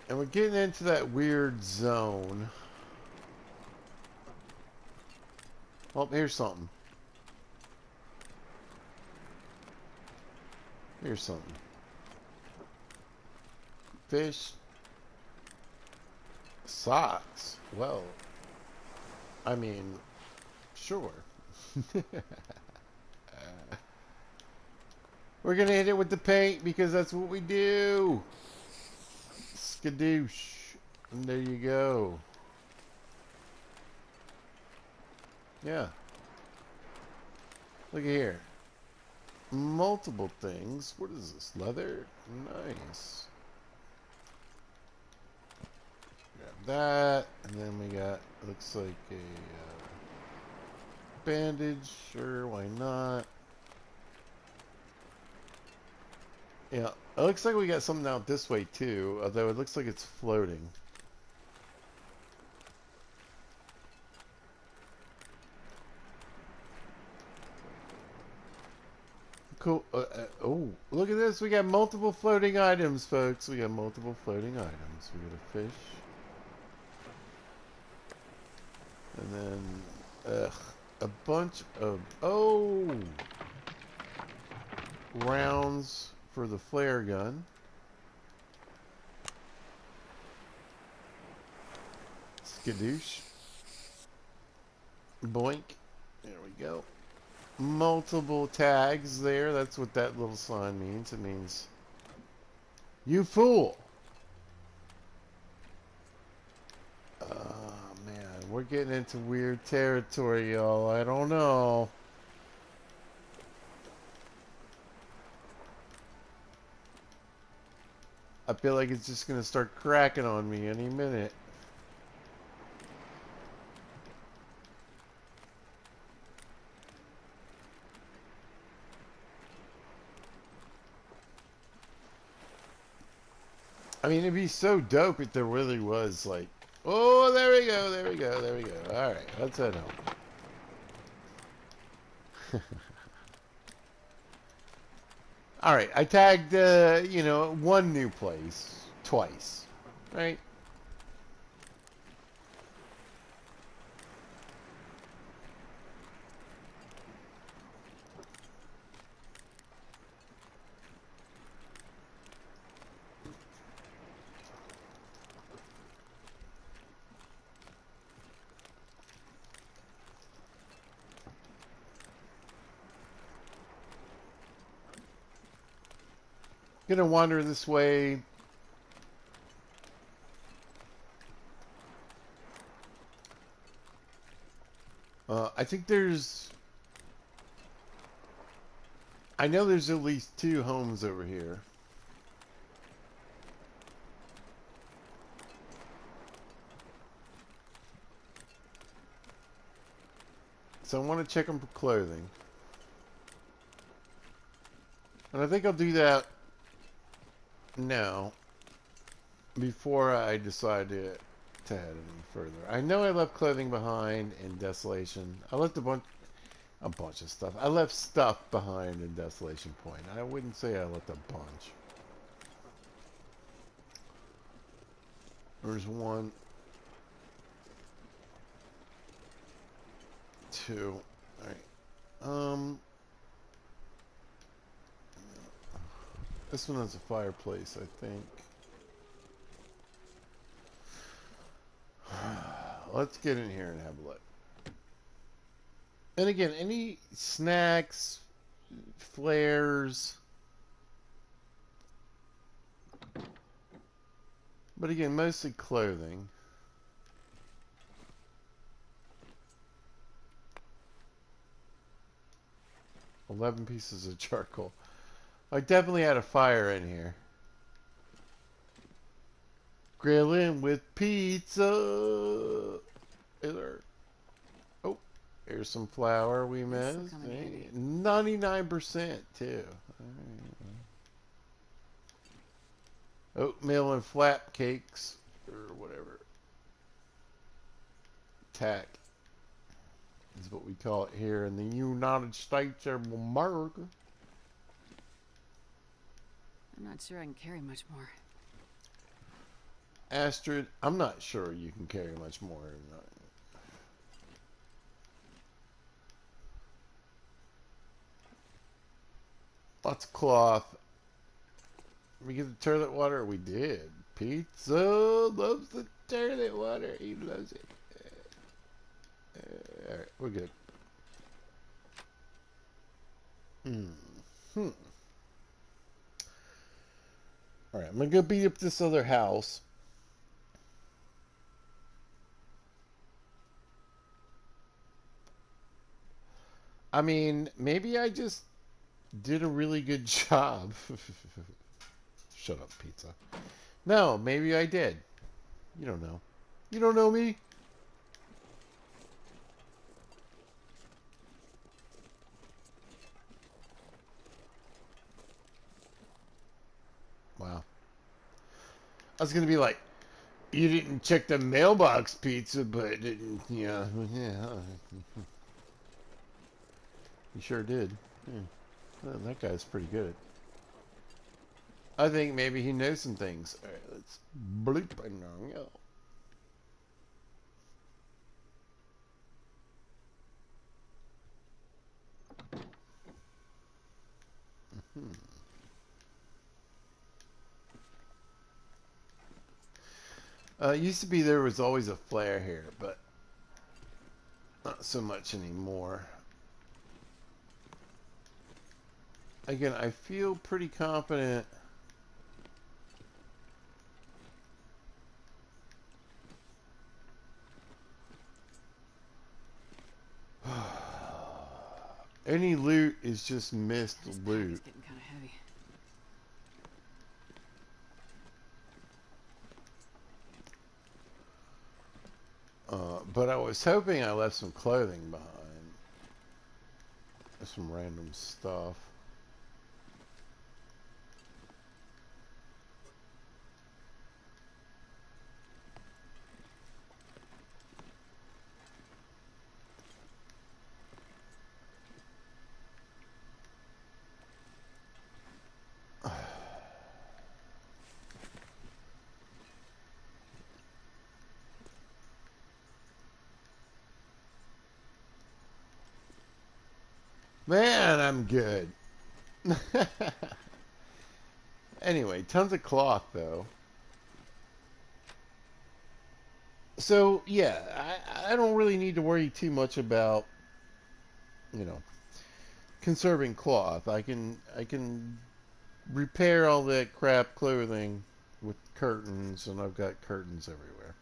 And we're getting into that weird zone. Oh, here's something. Here's something. Fish. Socks. Well, I mean, sure. We're gonna hit it with the paint because that's what we do. Skadoosh. And there you go. Yeah. Look at here. Multiple things. What is this? Leather? Nice. Grab that. And then we got, looks like a bandage. Sure, why not? Yeah. It looks like we got something out this way too. Although it looks like it's floating. Cool. Oh, look at this. We got multiple floating items, folks. We got multiple floating items. We got a fish. And then, a bunch of, rounds for the flare gun. Skadoosh. Boink. There we go. Multiple tags there. That's what that little sign means. It means, you fool. Man, we're getting into weird territory, y'all. I don't know. I feel like it's just gonna start cracking on me any minute. I mean, it'd be so dope if there really was, like, oh, there we go, there we go, there we go. All right, let's head home. All right, I tagged, one new place twice, right? Gonna wander this way. I think I know there's at least two homes over here. So I want to check them for clothing. And I think I'll do that now before I decide to head any further. I know I left clothing behind in Desolation. I left a bunch. A bunch of stuff. I left stuff behind in Desolation Point. I wouldn't say I left a bunch. There's one, two. All right. This one has a fireplace, I think. Let's get in here and have a look. And again, any snacks, flares. But again, mostly clothing. $11 pieces of charcoal. I definitely had a fire in here. Grilling with pizza. Is there... Oh, here's some flour we missed. 99% too. Oatmeal and flap cakes or whatever. Tack is what we call it here in the United States of America. I'm not sure I can carry much more. Astrid, I'm not sure you can carry much more than that. Lots of cloth. We get the toilet water? We did. Pizza loves the toilet water. He loves it. Alright, we're good. Alright, I'm going to go beat up this other house. I mean, maybe I just did a really good job. Shut up, pizza. No, maybe I did. You don't know. You don't know me? Wow. I was going to be like, you didn't check the mailbox, pizza, but didn't, yeah. You sure did. Yeah. Well, that guy's pretty good. I think maybe he knows some things. Alright, let's bloop and go. It used to be there was always a flare here, but not so much anymore. Again, I feel pretty confident. Any loot is just missed loot. It's getting kind of heavy. But I was hoping I left some clothing behind. Some random stuff. Man, I'm good. Anyway, tons of cloth, though. So, yeah, I don't really need to worry too much about, you know, conserving cloth. I can repair all that crap clothing with curtains, and I've got curtains everywhere.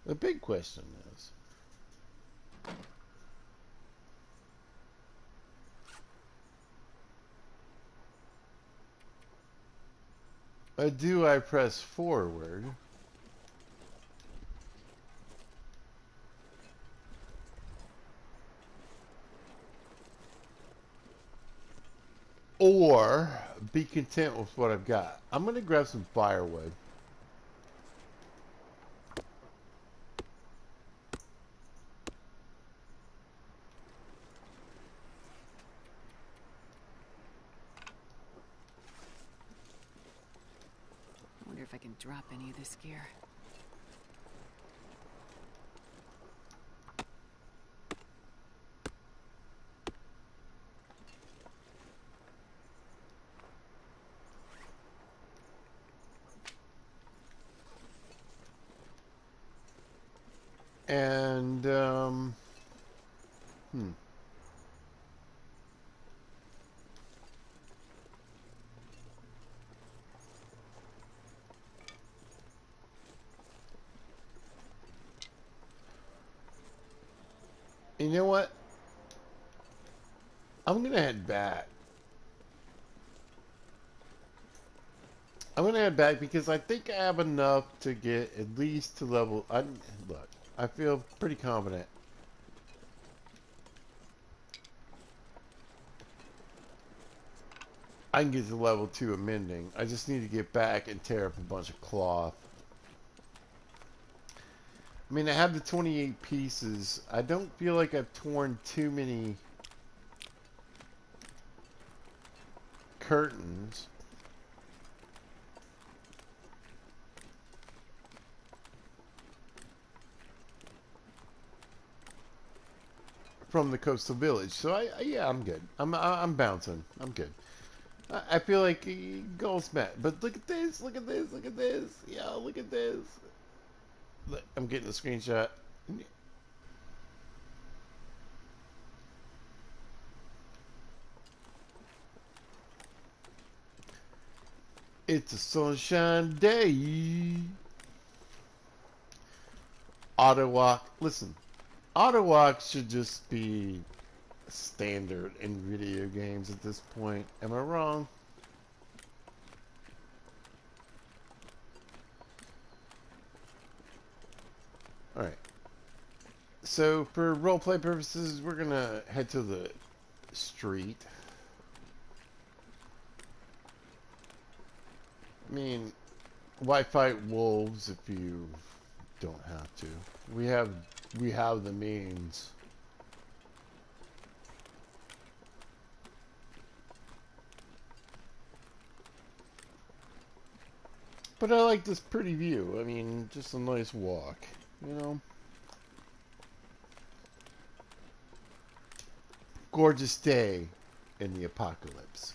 The big question is, do I press forward? Or be content with what I've got? I'm going to grab some firewood. can drop any of this gear. And, hmm. You know what? I'm gonna head back. I'm gonna head back because I think I have enough to get at least to level. Look, I feel pretty confident. I can get to level 2 of mending. I just need to get back and tear up a bunch of cloth. I mean, I have the 28 pieces. I don't feel like I've torn too many curtains. From the coastal village, so yeah, I'm good. I'm bouncing. I'm good. I feel like goals met. But look at this. Look at this. Look at this. Yeah, look at this. Look, I'm getting a screenshot. It's a sunshine day. Auto walk. Listen, auto walk should just be standard in video games at this point. Am I wrong? Alright. So, for roleplay purposes, we're gonna head to the street. I mean, why fight wolves if you don't have to? We have the means. But I like this pretty view. I mean, just a nice walk, you know? Gorgeous day in the apocalypse.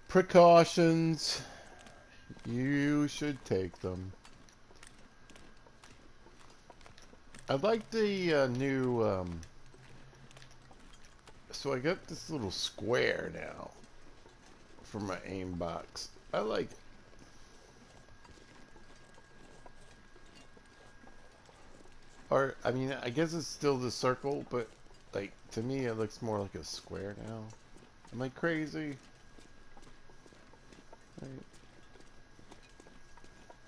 Precautions. You should take them. I like the new, so I got this little square now for my aim box. I like it. Or, I mean, I guess it's still the circle, but, like, to me it looks more like a square now. Am I crazy? Right.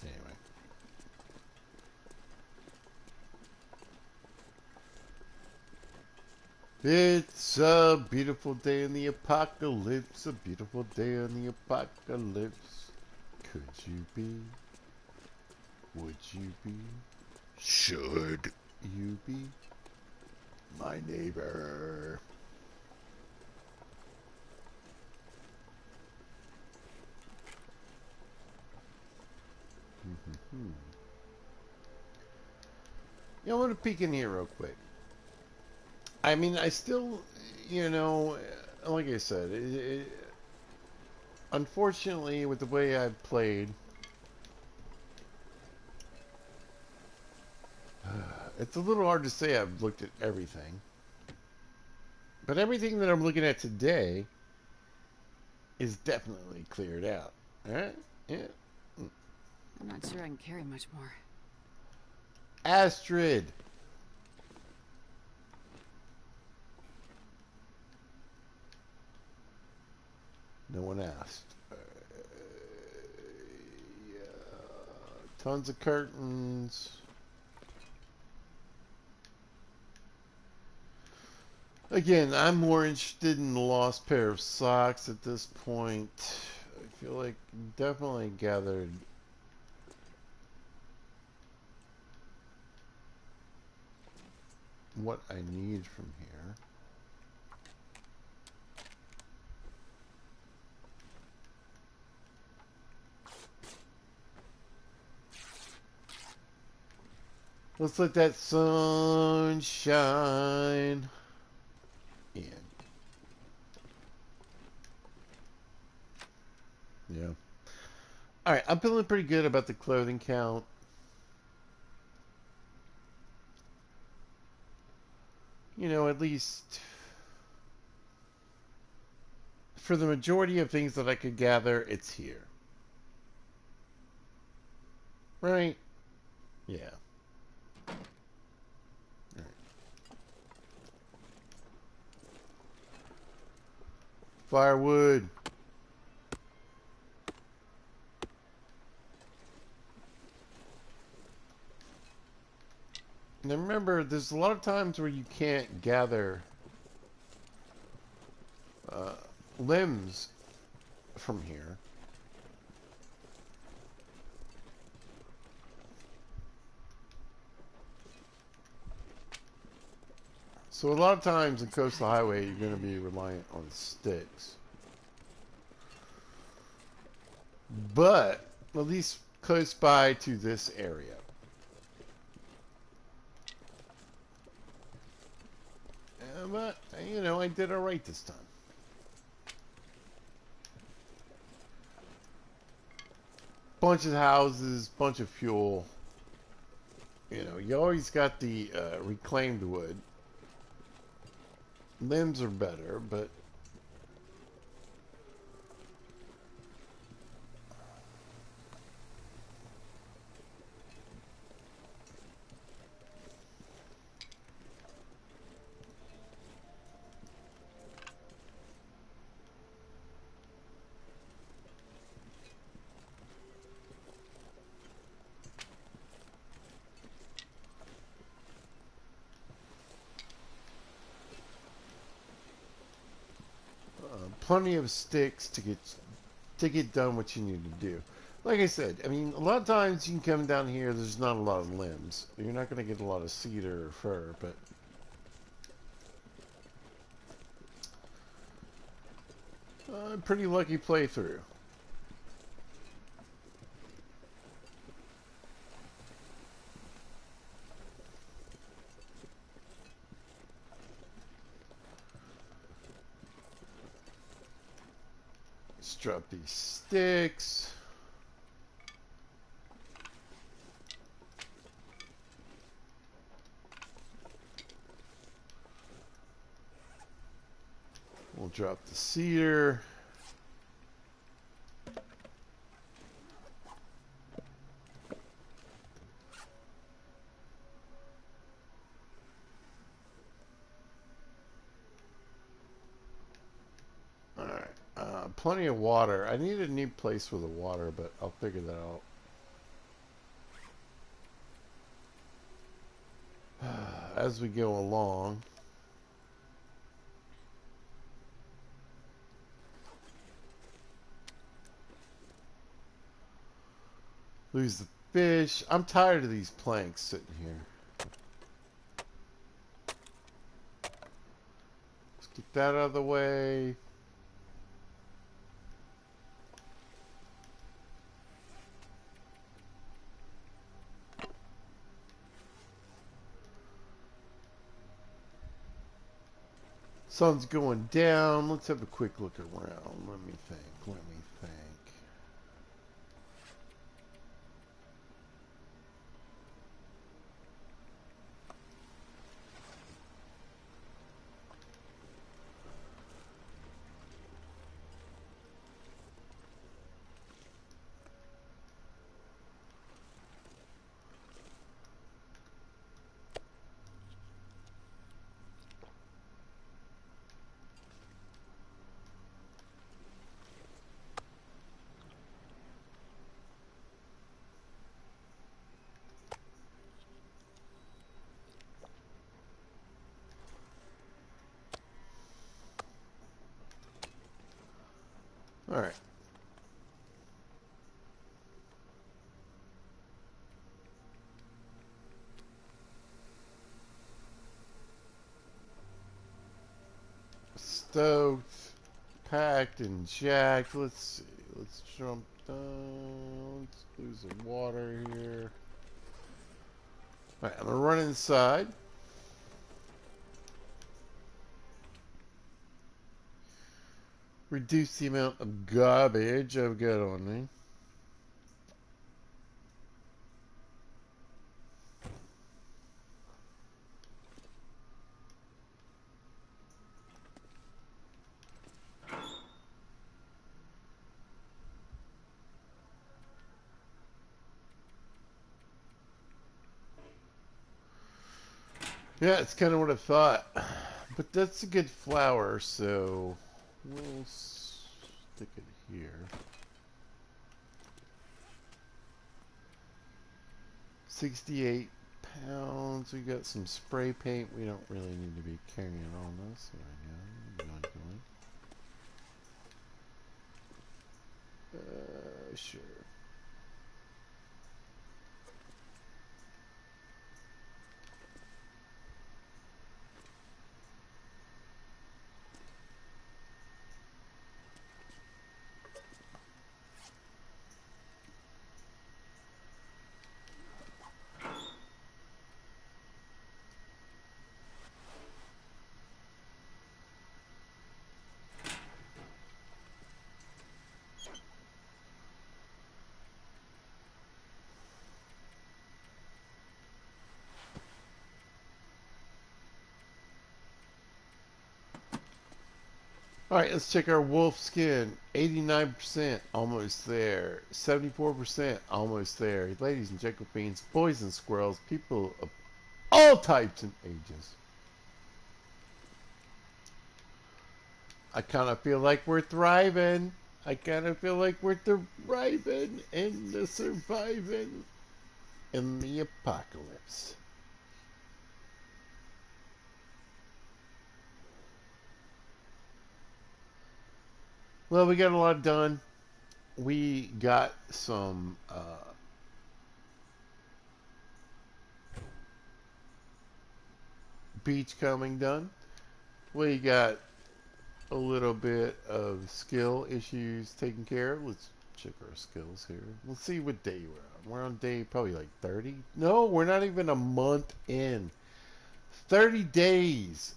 Anyway. It's a beautiful day in the apocalypse, a beautiful day in the apocalypse. Could you be? Would you be? Should you be my neighbor? Yeah, I want to peek in here real quick. I mean, I still, you know, like I said, unfortunately, with the way I've played, It's a little hard to say I've looked at everything. But everything that I'm looking at today is definitely cleared out. Alright? Yeah. I'm not sure I can carry much more. Astrid! No one asked. Yeah. Tons of curtains. Again, I'm more interested in the lost pair of socks at this point. I feel like definitely gathered what I need from here. Let's let that sun shine in. Yeah. Alright, I'm feeling pretty good about the clothing count. You know, at least for the majority of things that I could gather, it's here. Right? Yeah. Right. Firewood. Now remember, there's a lot of times where you can't gather uh, limbs from here. So a lot of times in Coastal Highway, you're going to be reliant on sticks. But at least close by to this area. But, you know, I did alright this time. Bunch of houses, bunch of fuel. You know, you always got the reclaimed wood. Limbs are better, but plenty of sticks to get done what you need to do. Like I said, I mean, a lot of times you can come down here, there's not a lot of limbs. You're not going to get a lot of cedar or fir, but pretty lucky playthrough. Let's drop these sticks. We'll drop the cedar. Alright. Plenty of water. I need a new place for the water, but I'll figure that out as we go along. Lose the fish. I'm tired of these planks sitting here. Let's get that out of the way. Sun's going down. Let's have a quick look around. Let me think. Let me think. Alright. Stoked, packed, and jacked. Let's see. Let's jump down. Let's lose some water here. Alright, I'm gonna run inside. Reduce the amount of garbage I've got on me. Yeah, it's kind of what I thought. But that's a good flower, so we'll stick it here. 68 pounds. We got some spray paint. We don't really need to be carrying on this right now. Sure. Alright, let's check our wolf skin. 89%, almost there. 74%, almost there. Ladies and gentlemen, boys and squirrels, people of all types and ages. I kind of feel like we're thriving. I kind of feel like we're thriving and surviving in the apocalypse. Well, we got a lot done. We got some beach combing done. We got a little bit of skill issues taken care of. Let's check our skills here. Let's see what day we're on. We're on day probably like 30. No, we're not even a month in. 30 days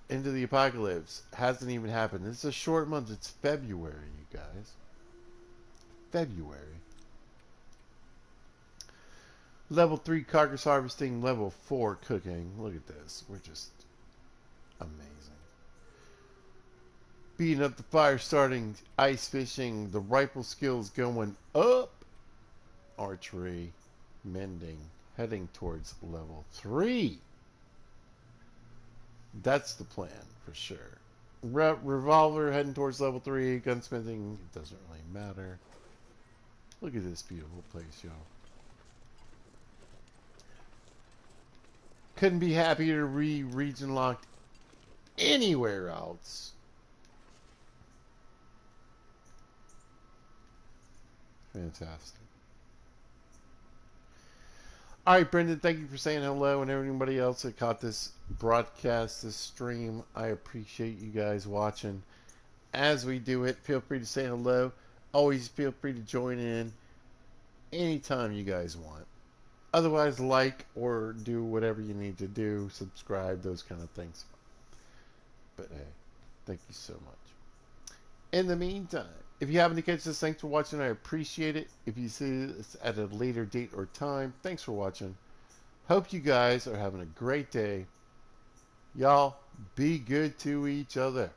into the apocalypse. Hasn't even happened. This is a short month. It's February, you guys. February. Level 3 carcass harvesting. Level 4 cooking. Look at this. We're just amazing. Beating up the fire, starting ice fishing. The rifle skills going up. Archery. Mending. Heading towards level 3. That's the plan for sure. Revolver heading towards level 3. Gunsmithing, it doesn't really matter. Look at this beautiful place, y'all. Couldn't be happier to region locked anywhere else. Fantastic. All right, Brendan, thank you for saying hello, and everybody else that caught this broadcast, this stream. I appreciate you guys watching. As we do it, feel free to say hello. Always feel free to join in anytime you guys want. Otherwise, like or do whatever you need to do, subscribe, those kind of things. But hey, thank you so much. In the meantime, if you happen to catch this, thanks for watching. I appreciate it. If you see this at a later date or time, thanks for watching. Hope you guys are having a great day. Y'all, be good to each other.